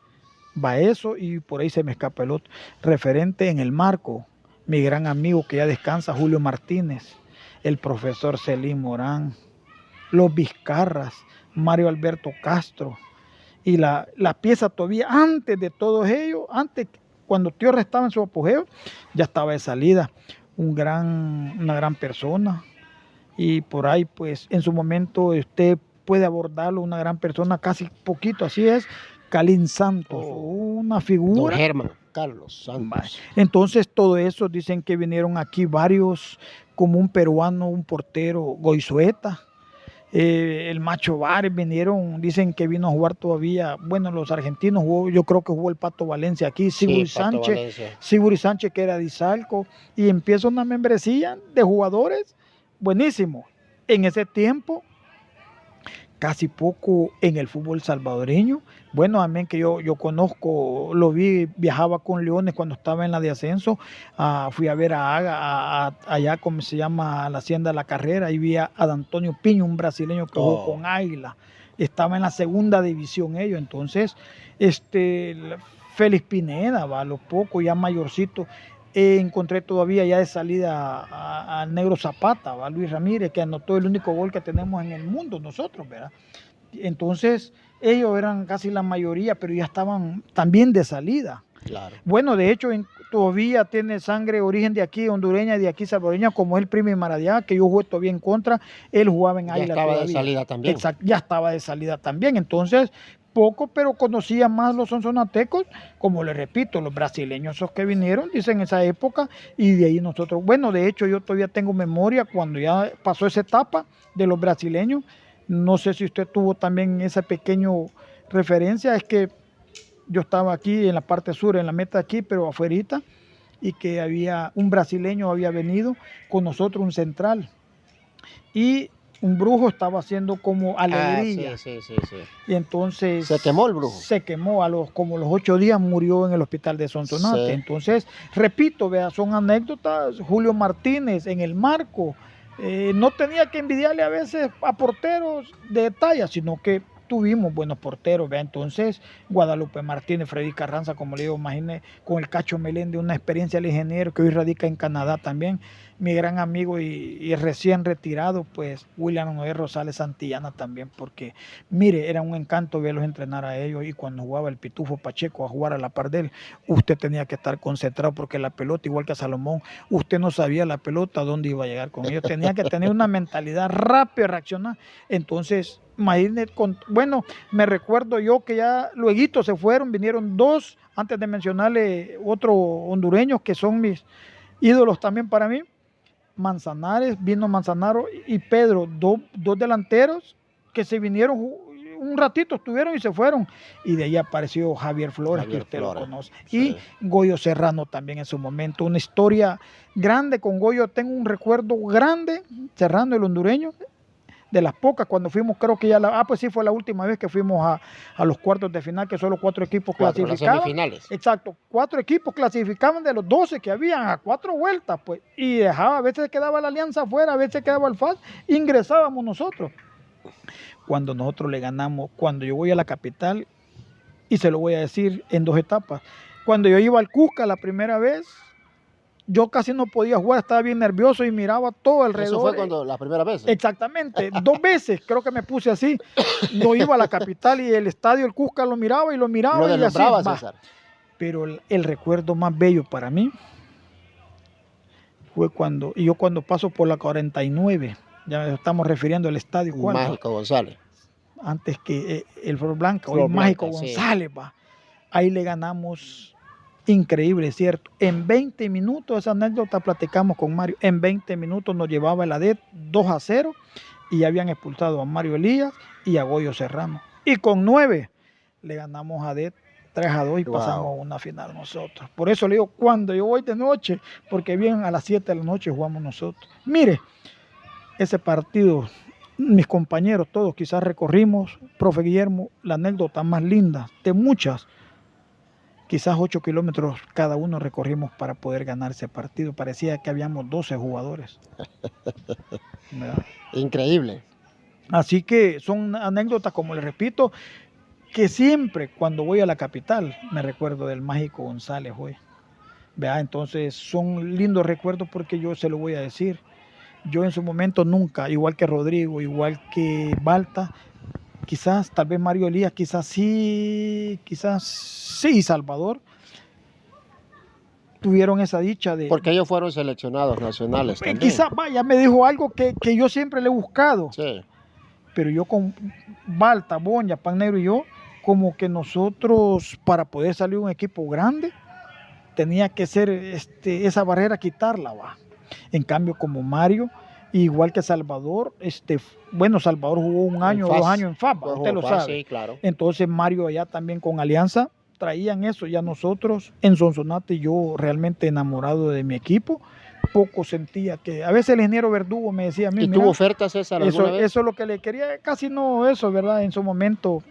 Baezo, y por ahí se me escapa el otro, referente en el marco. Mi gran amigo que ya descansa, Julio Martínez, el profesor Celín Morán, los Vizcarras, Mario Alberto Castro, y la pieza todavía antes de todos ellos, antes, cuando Tío estaba en su apogeo, ya estaba de salida, una gran persona, y por ahí pues en su momento usted puede abordarlo, una gran persona, casi poquito, así es, Calín Santos, una figura. Don Germán Carlos Santos. Entonces todo eso, dicen que vinieron aquí varios, como un peruano, un portero, Goizueta, el Macho Vares vinieron, dicen que vino a jugar todavía, bueno, los argentinos jugó, yo creo que jugó el Pato Valencia aquí, Siguri Sánchez que era de Izalco, y empieza una membresía de jugadores buenísimo. En ese tiempo, casi poco en el fútbol salvadoreño. Bueno, también que yo conozco, lo vi, viajaba con Leones cuando estaba en la de ascenso, fui a ver allá, como se llama, la Hacienda de la Carrera, y vi a Antonio Piño, un brasileño que jugó con Águila, estaba en la segunda división ellos, entonces, Félix Pineda, a lo poco, ya mayorcito, encontré todavía ya de salida al Negro Zapata, a Luis Ramírez, que anotó el único gol que tenemos en el mundo nosotros, ¿verdad? Entonces, ellos eran casi la mayoría, pero ya estaban también de salida. Claro. Bueno, de hecho, todavía tiene sangre, origen de aquí, hondureña, de aquí salvadoreña, como el Primi Maradiaga, que yo jugué todavía en contra, él jugaba en Águila todavía. Ya estaba de salida también. Exacto, ya estaba de salida también, entonces... poco, pero conocía más los sonsonatecos, como les repito, los brasileños esos que vinieron, dicen en esa época, y de ahí nosotros, bueno, de hecho yo todavía tengo memoria cuando ya pasó esa etapa de los brasileños, no sé si usted tuvo también esa pequeña referencia, es que yo estaba aquí en la parte sur, en la meta aquí, pero afuerita, y que había un brasileño había venido con nosotros, un central, y un brujo estaba haciendo como alegría. Sí. Y entonces... ¿Se quemó el brujo? Se quemó, como los 8 días murió en el hospital de Sonsonate. Sí. Entonces, repito, vea, son anécdotas. Julio Martínez en el marco. No tenía que envidiarle a veces a porteros de talla, sino que tuvimos buenos porteros, ¿vea? Entonces, Guadalupe Martínez, Freddy Carranza, como le digo, imagínese, con el Cacho Meléndez, una experiencia del ingeniero que hoy radica en Canadá también, mi gran amigo y recién retirado, pues, William Noé Rosales Santillana también, porque, mire, era un encanto verlos entrenar a ellos, y cuando jugaba el Pitufo Pacheco a jugar a la par de él, usted tenía que estar concentrado, porque la pelota, igual que a Salomón, usted no sabía la pelota dónde iba a llegar con ellos, tenía que tener una mentalidad rápida, reaccionar. Entonces, imagínate, bueno, me recuerdo yo que ya luego se fueron, vinieron 2, antes de mencionarle otros hondureños que son mis ídolos también para mí, Manzanares, vino Manzanaro y Pedro, dos delanteros que se vinieron un ratito, estuvieron y se fueron, y de ahí apareció Javier Flores, que usted lo conoce, sí. Y Goyo Serrano también en su momento, una historia grande con Goyo, tengo un recuerdo grande, Serrano el hondureño, de las pocas, cuando fuimos, creo que ya pues sí fue la última vez que fuimos a los cuartos de final, que solo 4 equipos clasificaban. Las semifinales. Exacto, 4 equipos clasificaban de los 12 que habían a 4 vueltas, pues, y dejaba, a veces quedaba la Alianza afuera, a veces quedaba el FAS, ingresábamos nosotros. Cuando nosotros le ganamos, cuando yo voy a la capital, y se lo voy a decir en 2 etapas, cuando yo iba al Cusca la primera vez, yo casi no podía jugar, estaba bien nervioso y miraba todo alrededor. Eso fue cuando la primera vez. Exactamente, 2 veces creo que me puse así. Yo iba a la capital y el estadio, el Cusca lo miraba y lo miraba. Lo y así, César. Pero el recuerdo más bello para mí fue cuando paso por la 49, ya estamos refiriendo al estadio. Mágico González. Antes que el Flor Blanca, Flor hoy Mágico Blanca, González, sí. Ahí le ganamos. Increíble, ¿cierto? En 20 minutos, esa anécdota platicamos con Mario, en 20 minutos nos llevaba el ADET 2-0 y habían expulsado a Mario Elías y a Goyo Serrano. Y con 9 le ganamos a ADET 3-2 y pasamos a una final nosotros. Por eso le digo, cuando yo voy de noche, porque bien a las 7 de la noche jugamos nosotros. Mire, ese partido, mis compañeros todos quizás recorrimos, profe Guillermo, la anécdota más linda de muchas. Quizás 8 kilómetros cada uno recorrimos para poder ganar ese partido. Parecía que habíamos 12 jugadores. ¿Verdad? Increíble. Así que son anécdotas, como les repito, que siempre cuando voy a la capital me recuerdo del Mágico González hoy. ¿Verdad? Entonces son lindos recuerdos porque yo se lo voy a decir. Yo en su momento nunca, igual que Rodrigo, igual que Balta, quizás, tal vez Mario Elías, quizás sí, Salvador, tuvieron esa dicha de... Porque ellos fueron seleccionados nacionales también. Quizás, vaya, me dijo algo que yo siempre le he buscado. Sí. Pero yo con Balta, Boña, Pan Negro y yo, como que nosotros, para poder salir un equipo grande, tenía que ser esa barrera, quitarla, va. En cambio, como Mario... Igual que Salvador, Salvador jugó 1 año o 2 años en FAP, usted lo sabe. Sí, claro. Entonces Mario allá también con Alianza traían eso, ya nosotros en Sonsonate, yo realmente enamorado de mi equipo, poco sentía que, a veces el ingeniero Verdugo me decía a mí, ¿Y tuvo ofertas, César, alguna vez? Eso es lo que le quería, casi no eso, ¿verdad? En su momento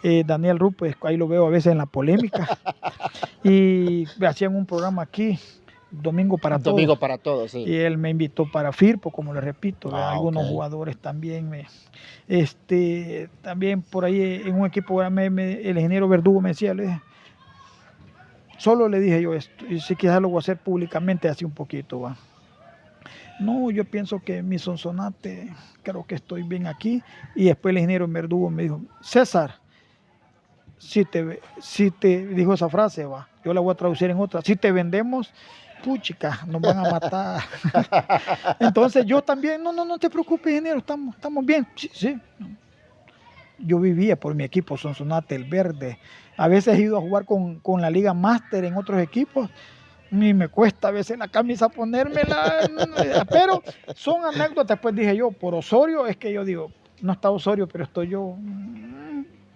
Daniel Rupes, ahí lo veo a veces en la polémica, y hacían un programa aquí, Domingo para Todos, sí. Y él me invitó para Firpo, como le repito, algunos jugadores también. También por ahí en un equipo, el ingeniero Verdugo me decía, solo le dije yo esto, y si quizás lo voy a hacer públicamente así un poquito, va. No, yo pienso que mi Sonsonate, creo que estoy bien aquí. Y después el ingeniero Verdugo me dijo, César, si te dijo esa frase, va, yo la voy a traducir en otra, si te vendemos, puchica, nos van a matar. Entonces yo también, no te preocupes, ingeniero, estamos bien. Sí. Yo vivía por mi equipo Sonsonate, el verde. A veces he ido a jugar con la Liga Máster en otros equipos. Y me cuesta a veces la camisa ponérmela. Pero son anécdotas. Después dije yo, por Osorio, es que yo digo, no está Osorio, pero estoy yo.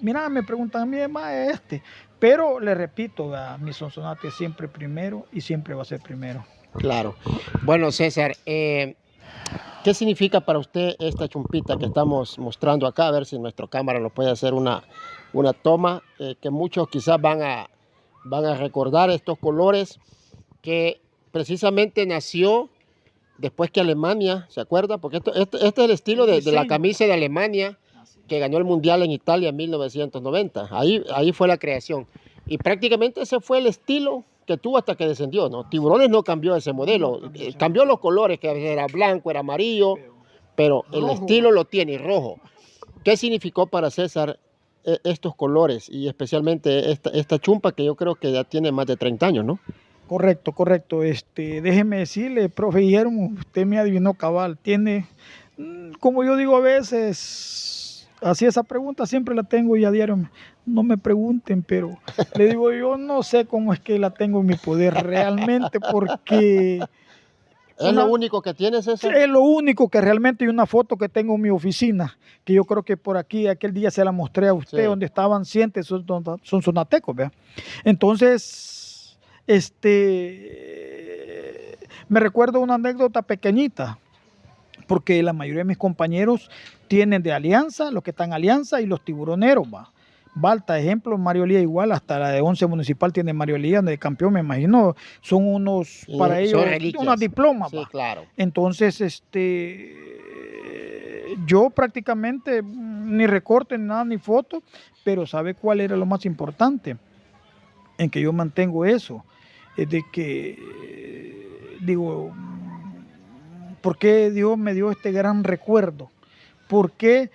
Mira, me preguntan a mí, más Pero le repito, mi Sonsonate es siempre primero y siempre va a ser primero. Claro. Bueno, César, ¿qué significa para usted esta chumpita que estamos mostrando acá? A ver si nuestra cámara nos puede hacer una toma, que muchos quizás van a recordar estos colores, que precisamente nació después que Alemania, ¿se acuerda? Porque este es el estilo de la camisa de Alemania, que ganó el Mundial en Italia en 1990. Ahí fue la creación. Y prácticamente ese fue el estilo que tuvo hasta que descendió, ¿no? Tiburones no cambió ese modelo. Cambió los colores, que era blanco, era amarillo, pero el estilo lo tiene, rojo. ¿Qué significó para César estos colores? Y especialmente esta chumpa, que yo creo que ya tiene más de 30 años, ¿no? Correcto. Déjeme decirle, profe Guillermo, usted me adivinó cabal. Tiene, como yo digo a veces... Así esa pregunta siempre la tengo y a diario no me pregunten, pero le digo yo no sé cómo es que la tengo en mi poder realmente, porque... ¿Es lo único que tienes, César? Es lo único que realmente, hay una foto que tengo en mi oficina, que yo creo que por aquí aquel día se la mostré a usted, sí, donde estaban cientos sonsonatecos, ¿verdad? Entonces, me recuerdo una anécdota pequeñita, porque la mayoría de mis compañeros tienen de Alianza, los que están en Alianza y los tiburoneros, va. Balta, ejemplo, Mario Elías igual, hasta la de 11 Municipal tiene Mario Elías de campeón, me imagino, son unos, para ellos, unas diplomas. Sí, claro. Entonces, yo prácticamente ni recorte, nada, ni foto, pero ¿sabe cuál era lo más importante? En que yo mantengo eso, es de que, digo, ¿por qué Dios me dio este gran recuerdo? ¿Por qué?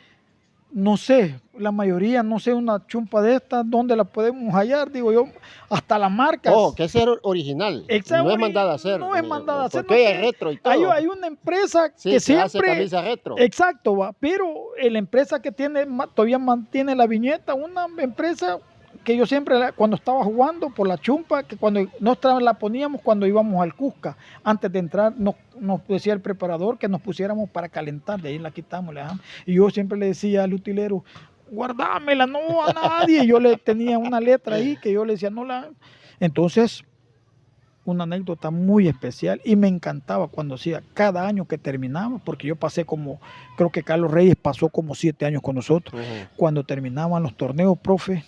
No sé, la mayoría, no sé, una chumpa de estas, ¿dónde la podemos hallar? Digo yo, hasta la marca. Oh, que es original. No es mandada a hacer. No es mandada a hacer. Porque hay retro y todo. Hay una empresa sí, que siempre hace camisa retro. Exacto, va. Pero la empresa que tiene, todavía mantiene la viñeta, una empresa que yo siempre, cuando estaba jugando por la chumpa, que cuando nosotros la poníamos cuando íbamos al Cusca, antes de entrar, nos decía el preparador que nos pusiéramos para calentar, de ahí la quitamos, le dejamos. Y yo siempre le decía al utilero, guardámela, no a nadie. Yo le tenía una letra ahí que yo le decía, no la... Entonces, una anécdota muy especial y me encantaba cuando hacía cada año que terminaba, porque yo pasé como, creo que Carlos Reyes pasó como 7 años con nosotros. Cuando terminaban los torneos, profe,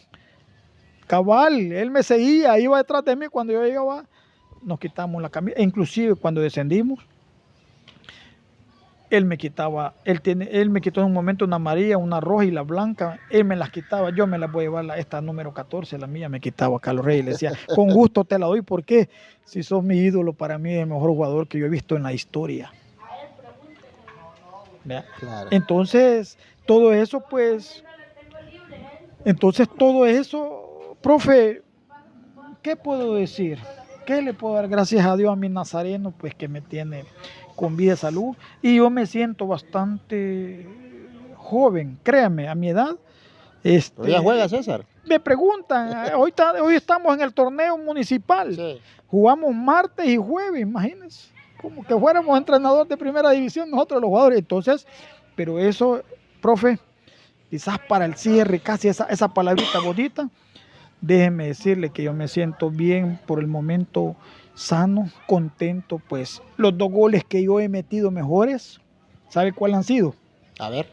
cabal, él me seguía, iba detrás de mí. Cuando yo llegaba, nos quitábamos la camisa. Inclusive cuando descendimos, él me quitaba, él me quitó en un momento una amarilla, una roja y la blanca. Él me las quitaba, yo me las voy a llevar, esta número 14, la mía me quitaba Carlos Reyes. Le decía, con gusto te la doy, porque si sos mi ídolo, para mí es el mejor jugador que yo he visto en la historia. Claro. Entonces, todo eso, profe, ¿qué puedo decir? ¿Qué le puedo dar? Gracias a Dios, a mi nazareno, pues que me tiene con vida y salud. Y yo me siento bastante joven, créame, a mi edad. ¿Ya juega, César? Me preguntan, hoy estamos en el torneo municipal. Sí. Jugamos martes y jueves, imagínense. Como que fuéramos entrenadores de primera división nosotros los jugadores. Entonces, pero eso, profe, quizás para el cierre, casi esa palabrita bonita, déjeme decirle que yo me siento bien por el momento, sano, contento, pues los 2 goles que yo he metido mejores, ¿sabe cuáles han sido? A ver.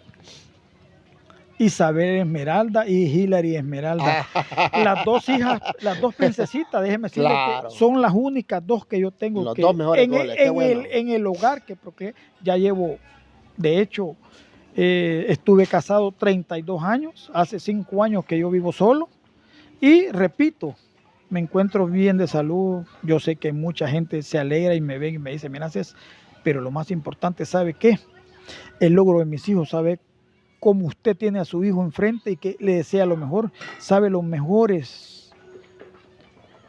Isabel Esmeralda y Hilary Esmeralda. Las 2 hijas, las 2 princesitas, déjeme decirle que son las únicas 2 que yo tengo. Los 2 mejores goles, qué bueno. En el hogar, porque ya llevo, de hecho, estuve casado 32 años, hace 5 años que yo vivo solo. Y repito, me encuentro bien de salud. Yo sé que mucha gente se alegra y me ve y me dice, mira, pero lo más importante, ¿sabe qué? El logro de mis hijos, ¿sabe cómo usted tiene a su hijo enfrente y que le desea lo mejor? ¿Sabe los mejores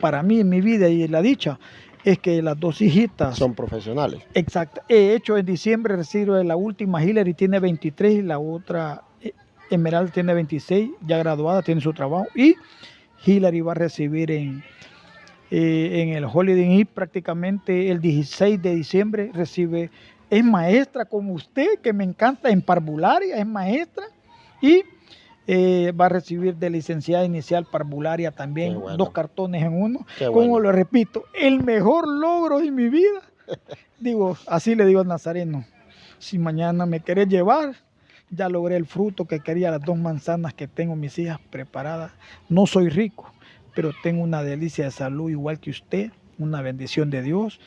para mí en mi vida y la dicha? Es que las 2 hijitas son profesionales. Exacto. He hecho en diciembre, recibo la última, Hilary tiene 23 y la otra, Esmeralda, tiene 26, ya graduada, tiene su trabajo. Y Hilary va a recibir en el Holiday Inn prácticamente el 16 de diciembre, recibe, es maestra como usted, que me encanta, en parvularia, es maestra, y va a recibir de licenciada inicial parvularia también, bueno. 2 cartones en uno. Como bueno. Lo repito, el mejor logro de mi vida. Digo, así le digo a Nazareno, si mañana me querés llevar, ya logré el fruto que quería, las 2 manzanas que tengo mis hijas preparadas. No soy rico, pero tengo una delicia de salud igual que usted, una bendición de Dios,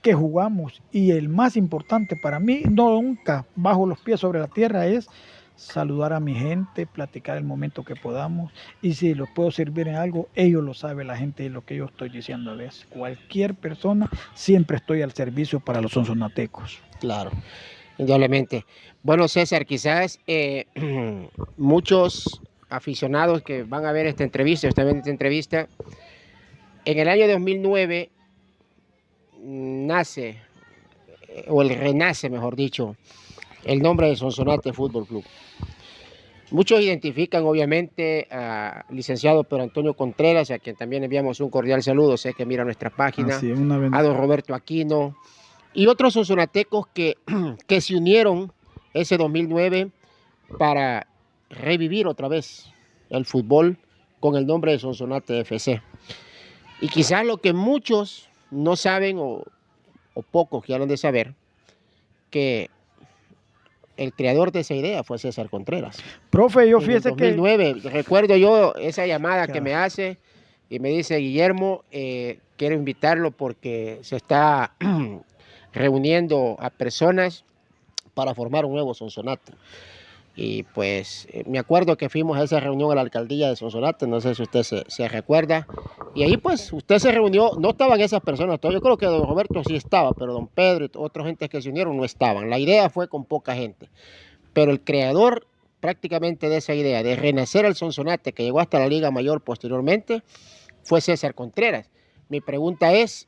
que jugamos. Y el más importante para mí, nunca bajo los pies sobre la tierra, es saludar a mi gente, platicar el momento que podamos. Y si los puedo servir en algo, ellos lo saben, la gente, de lo que yo estoy diciendo a veces. Cualquier persona, siempre estoy al servicio para los sonsonatecos. Claro. Indudablemente. Bueno, César, quizás muchos aficionados que van a ver esta entrevista, en el año 2009 nace, o renace, mejor dicho, el nombre de Sonsonate Fútbol Club. Muchos identifican, obviamente, al licenciado Pedro Antonio Contreras, a quien también enviamos un cordial saludo, sé que mira nuestra página, a don Roberto Aquino, y otros sonsonatecos que se unieron ese 2009 para revivir otra vez el fútbol con el nombre de Sonsonate FC. Y quizás lo que muchos no saben o pocos que han de saber, que el creador de esa idea fue César Contreras. Profe, yo En el fíjese que... 2009, recuerdo yo esa llamada que me hace y me dice, Guillermo, quiero invitarlo porque se está reuniendo a personas para formar un nuevo Sonsonate. Y pues me acuerdo que fuimos a esa reunión a la alcaldía de Sonsonate, no sé si usted se recuerda. Y ahí pues usted se reunió, no estaban esas personas, yo creo que don Roberto sí estaba, pero don Pedro y otra gente que se unieron no estaban. La idea fue con poca gente. Pero el creador prácticamente de esa idea, de renacer el Sonsonate, que llegó hasta la Liga Mayor posteriormente, fue César Contreras. Mi pregunta es,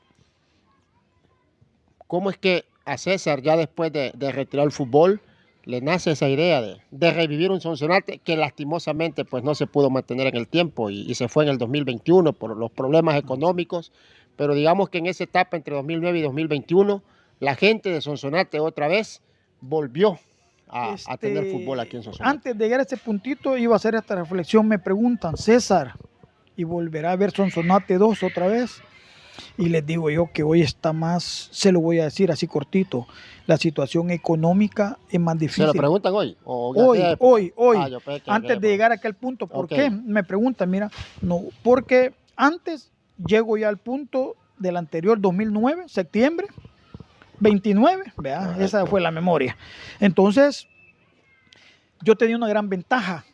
¿cómo es que a César, ya después de retirar el fútbol, le nace esa idea de revivir un Sonsonate que lastimosamente pues no se pudo mantener en el tiempo y se fue en el 2021 por los problemas económicos? Pero digamos que en esa etapa entre 2009 y 2021, la gente de Sonsonate otra vez volvió a tener fútbol aquí en Sonsonate. Antes de llegar a ese puntito, iba a hacer esta reflexión. Me preguntan, César, ¿y volverá a ver Sonsonate 2 otra vez? Y les digo yo que hoy está más, se lo voy a decir así cortito, la situación económica es más difícil. ¿Se lo preguntan hoy? Hoy. Antes de llegar a aquel punto. ¿Por qué? Me preguntan, mira, no, porque antes llego ya al punto del anterior 2009, septiembre 29, ¿vea? Esa fue la memoria. Entonces, yo tenía una gran ventaja.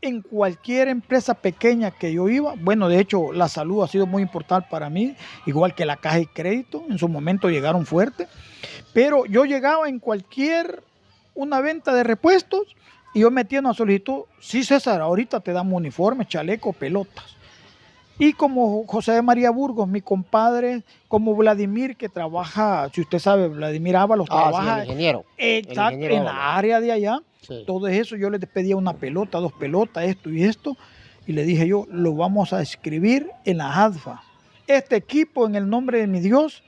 En cualquier empresa pequeña que yo iba, bueno, de hecho, la salud ha sido muy importante para mí, igual que la caja de crédito, en su momento llegaron fuerte, pero yo llegaba en una venta de repuestos y yo metía una solicitud, sí César, ahorita te damos uniforme, chaleco, pelotas. Y como José María Burgos, mi compadre, como Vladimir, que trabaja, si usted sabe, Vladimir Ábalos, trabaja sí, el ingeniero. Exacto, en la área de allá. Sí. Todo eso yo les pedía una pelota, 2 pelotas, esto y esto. Y le dije yo, lo vamos a escribir en la ADFA. Este equipo, en el nombre de mi Dios,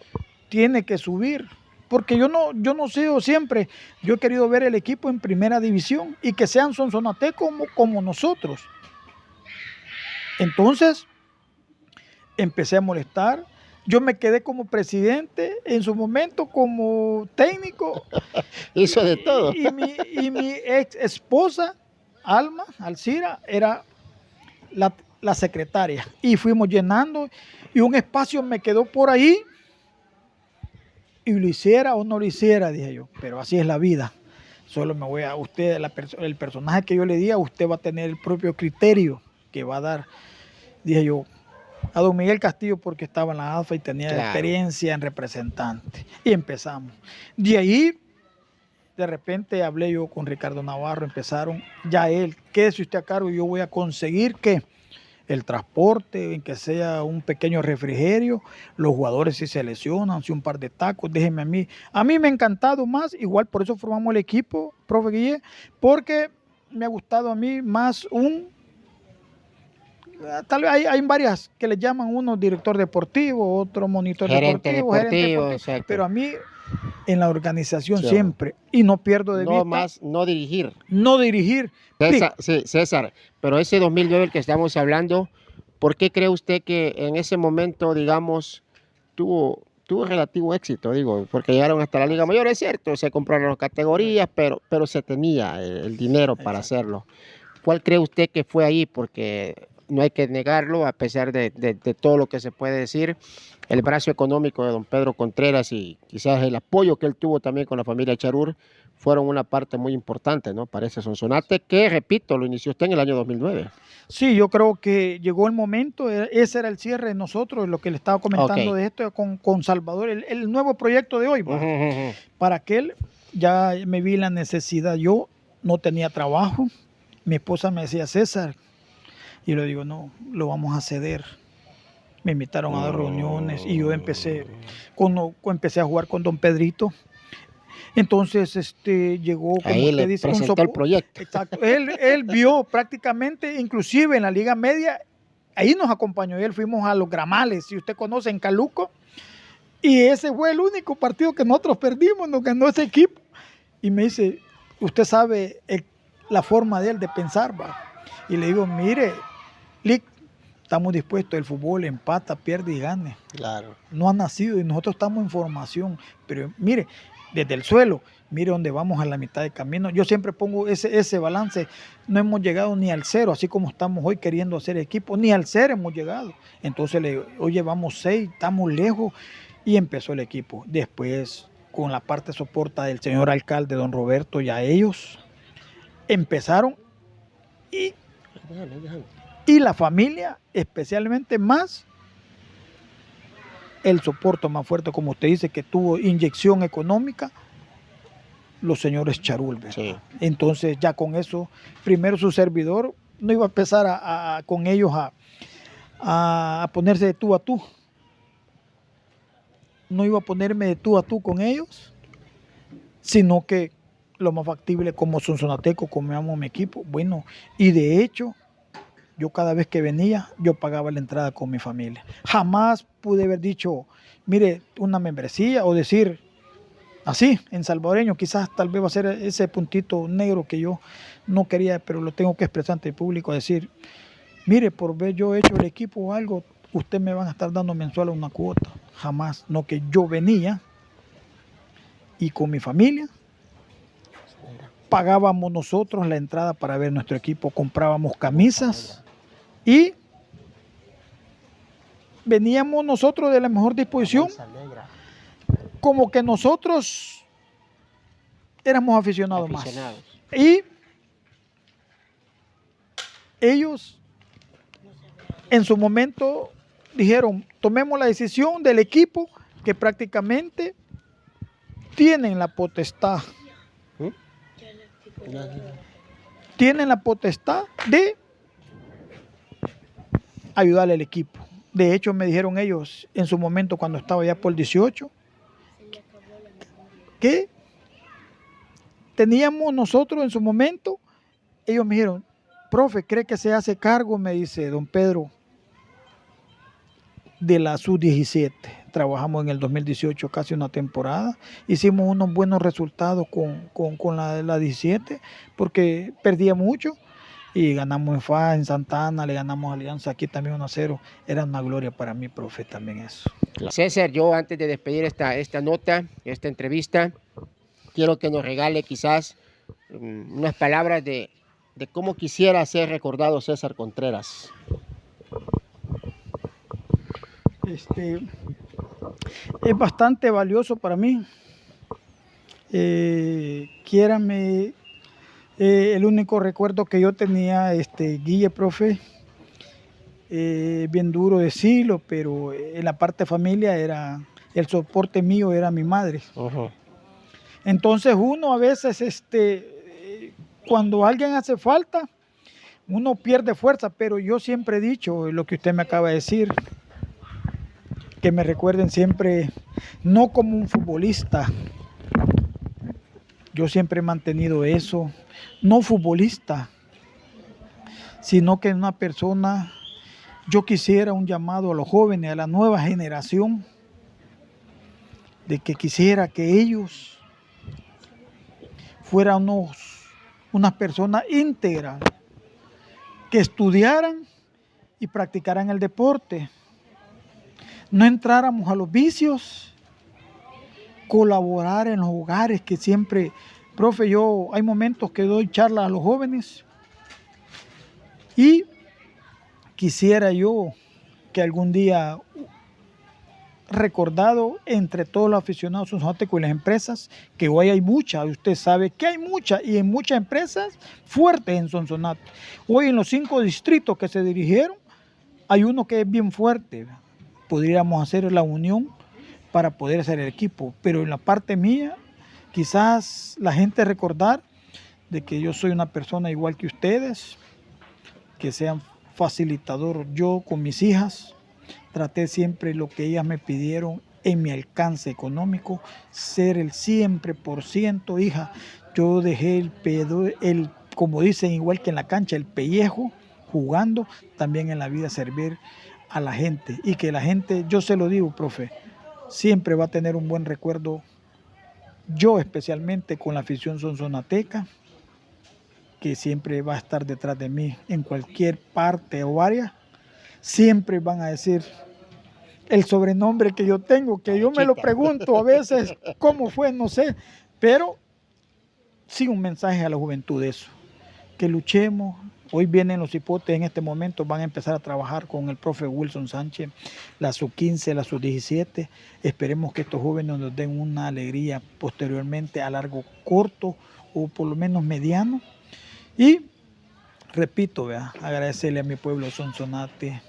tiene que subir. Porque yo no sé, siempre, yo he querido ver el equipo en primera división y que sean Sonsonate como nosotros. Entonces, empecé a molestar. Yo me quedé como presidente, en su momento como técnico. Hizo de todo. Y mi ex esposa, Alma Alcira, era la secretaria. Y fuimos llenando y un espacio me quedó por ahí. Y lo hiciera o no lo hiciera, dije yo. Pero así es la vida. Solo me voy a usted, el personaje que yo le di, usted va a tener el propio criterio que va a dar, dije yo, a don Miguel Castillo, porque estaba en la ADFA y tenía experiencia en representante. Y empezamos. De ahí, de repente hablé yo con Ricardo Navarro, empezaron, ya él, quédese usted a cargo, yo voy a conseguir que el transporte, en que sea un pequeño refrigerio, los jugadores si se lesionan, si un par de tacos, déjenme a mí. A mí me ha encantado más, igual por eso formamos el equipo, profe Guille, porque me ha gustado a mí más tal vez hay varias que le llaman uno director deportivo, otro monitor gerente deportivo, pero a mí en la organización siempre, y no pierdo de vista. No dirigir. No dirigir. César, pero ese 2009 el que estamos hablando, ¿por qué cree usted que en ese momento, digamos, tuvo relativo éxito? Digo, porque llegaron hasta la Liga Mayor, es cierto, se compraron las categorías, pero se tenía el dinero para hacerlo. ¿Cuál cree usted que fue ahí? Porque no hay que negarlo, a pesar de todo lo que se puede decir, el brazo económico de don Pedro Contreras y quizás el apoyo que él tuvo también con la familia Charur fueron una parte muy importante, ¿no? Para ese Sonsonate, que, repito, lo inició usted en el año 2009. Sí, yo creo que llegó el momento, ese era el cierre de nosotros, lo que le estaba comentando de esto con Salvador, el nuevo proyecto de hoy, para aquel ya me vi la necesidad, yo no tenía trabajo, mi esposa me decía, César, y le digo, no, lo vamos a ceder. Me invitaron a dar reuniones y yo empecé a jugar con don Pedrito. Entonces llegó, como ahí usted dice, presentó el proyecto. Exacto. Él vio prácticamente, inclusive en la Liga Media, ahí nos acompañó él, fuimos a los Gramales, si usted conoce, en Caluco, y ese fue el único partido que nosotros perdimos, nos ganó ese equipo. Y me dice, usted sabe la forma de él de pensar, va. Y le digo, mire, Lick, estamos dispuestos, el fútbol empata, pierde y gane. Claro. No ha nacido y nosotros estamos en formación. Pero mire, desde el suelo. Mire dónde vamos a la mitad de camino. Yo siempre pongo ese balance. No hemos llegado ni al cero, así como estamos hoy queriendo hacer equipo, ni al cero hemos llegado. Entonces, hoy llevamos 6, estamos lejos y empezó el equipo. Después, con la parte soporta del señor alcalde, don Roberto, ya ellos empezaron y la familia, especialmente más el soporte más fuerte, como usted dice, que tuvo inyección económica, los señores Charul, ¿verdad? Sí. Entonces ya con eso, primero su servidor no iba a empezar con ellos a ponerse de tú a tú. No iba a ponerme de tú a tú con ellos, sino que lo más factible como sonsonateco, como amo mi equipo. Bueno, y de hecho, yo cada vez que venía, yo pagaba la entrada con mi familia. Jamás pude haber dicho, mire, una membresía o decir, así, en salvadoreño, quizás tal vez va a ser ese puntito negro que yo no quería, pero lo tengo que expresar ante el público, decir, mire, por ver yo he hecho el equipo o algo, usted me van a estar dando mensual una cuota. Jamás, no, que yo venía y con mi familia pagábamos nosotros la entrada para ver nuestro equipo, comprábamos camisas y veníamos nosotros de la mejor disposición, como que nosotros éramos aficionados más. Y ellos en su momento dijeron, tomemos la decisión del equipo que prácticamente tienen la potestad. Tienen la potestad de ayudarle al equipo. De hecho, me dijeron ellos en su momento cuando estaba ya por el 18, que teníamos nosotros en su momento, ellos me dijeron, profe, ¿cree que se hace cargo? Me dice don Pedro, de la sub-17. Trabajamos en el 2018 casi una temporada. Hicimos unos buenos resultados con la 17 porque perdía mucho y ganamos en FA, en Santana, le ganamos a Alianza aquí también 1-0. Era una gloria para mí, profe, también eso. César, yo antes de despedir esta nota, esta entrevista, quiero que nos regale quizás unas palabras de cómo quisiera ser recordado César Contreras. Es bastante valioso para mí. Quiérame, el único recuerdo que yo tenía, Guille, profe, bien duro decirlo, pero en la parte familia el soporte mío era mi madre. Uh-huh. Entonces uno a veces, cuando alguien hace falta, uno pierde fuerza, pero yo siempre he dicho lo que usted me acaba de decir, que me recuerden siempre, no como un futbolista. Yo siempre he mantenido eso, no futbolista, sino que una persona, yo quisiera un llamado a los jóvenes, a la nueva generación, de que quisiera que ellos fueran unas personas íntegras, que estudiaran y practicaran el deporte. No entráramos a los vicios, colaborar en los hogares que siempre, profe, hay momentos que doy charlas a los jóvenes y quisiera yo que algún día recordado entre todos los aficionados sonsonáticos y las empresas, que hoy hay muchas, usted sabe que hay muchas y en muchas empresas fuertes en Sonsonate. Hoy en los 5 distritos que se dirigieron, hay uno que es bien fuerte. Podríamos hacer la unión para poder hacer el equipo, pero en la parte mía, quizás la gente recordar de que yo soy una persona igual que ustedes, que sean facilitador. Yo con mis hijas traté siempre lo que ellas me pidieron en mi alcance económico, ser el 100%, hija. Yo dejé como dicen igual que en la cancha, el pellejo jugando, también en la vida servir a la gente, y que la gente, yo se lo digo, profe, siempre va a tener un buen recuerdo, yo especialmente con la afición sonsonateca, que siempre va a estar detrás de mí en cualquier parte o área, siempre van a decir, el sobrenombre que yo tengo, que yo me lo pregunto a veces cómo fue, no sé, pero sí un mensaje a la juventud de eso, que luchemos. Hoy vienen los hipotes, en este momento van a empezar a trabajar con el profe Wilson Sánchez, la sub-15, la sub-17. Esperemos que estos jóvenes nos den una alegría posteriormente a largo, corto o por lo menos mediano. Y repito, agradecerle a mi pueblo Sonsonate.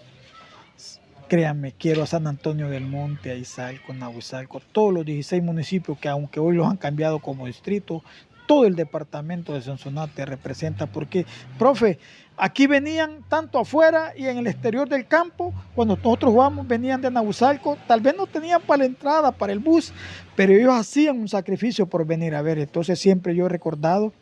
Créanme, quiero a San Antonio del Monte, a Izalco, Nahuizalco, todos los 16 municipios que aunque hoy los han cambiado como distrito, todo el departamento de Sonsonate representa, porque, profe, aquí venían tanto afuera y en el exterior del campo, cuando nosotros jugamos venían de Nahuizalco, tal vez no tenían para la entrada, para el bus, pero ellos hacían un sacrificio por venir a ver. Entonces siempre yo he recordado,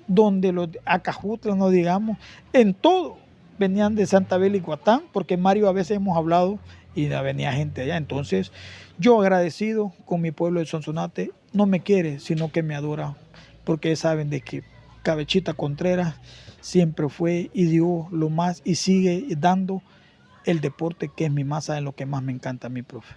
donde los Acajutla, no digamos, en todo, venían de Santa Bela y Guatán, porque Mario a veces hemos hablado y venía gente allá. Entonces yo agradecido con mi pueblo de Sonsonate, no me quiere, sino que me adora, porque saben de que Cabechita Contreras siempre fue y dio lo más y sigue dando el deporte, que es mi masa, en lo que más me encanta a mi profe.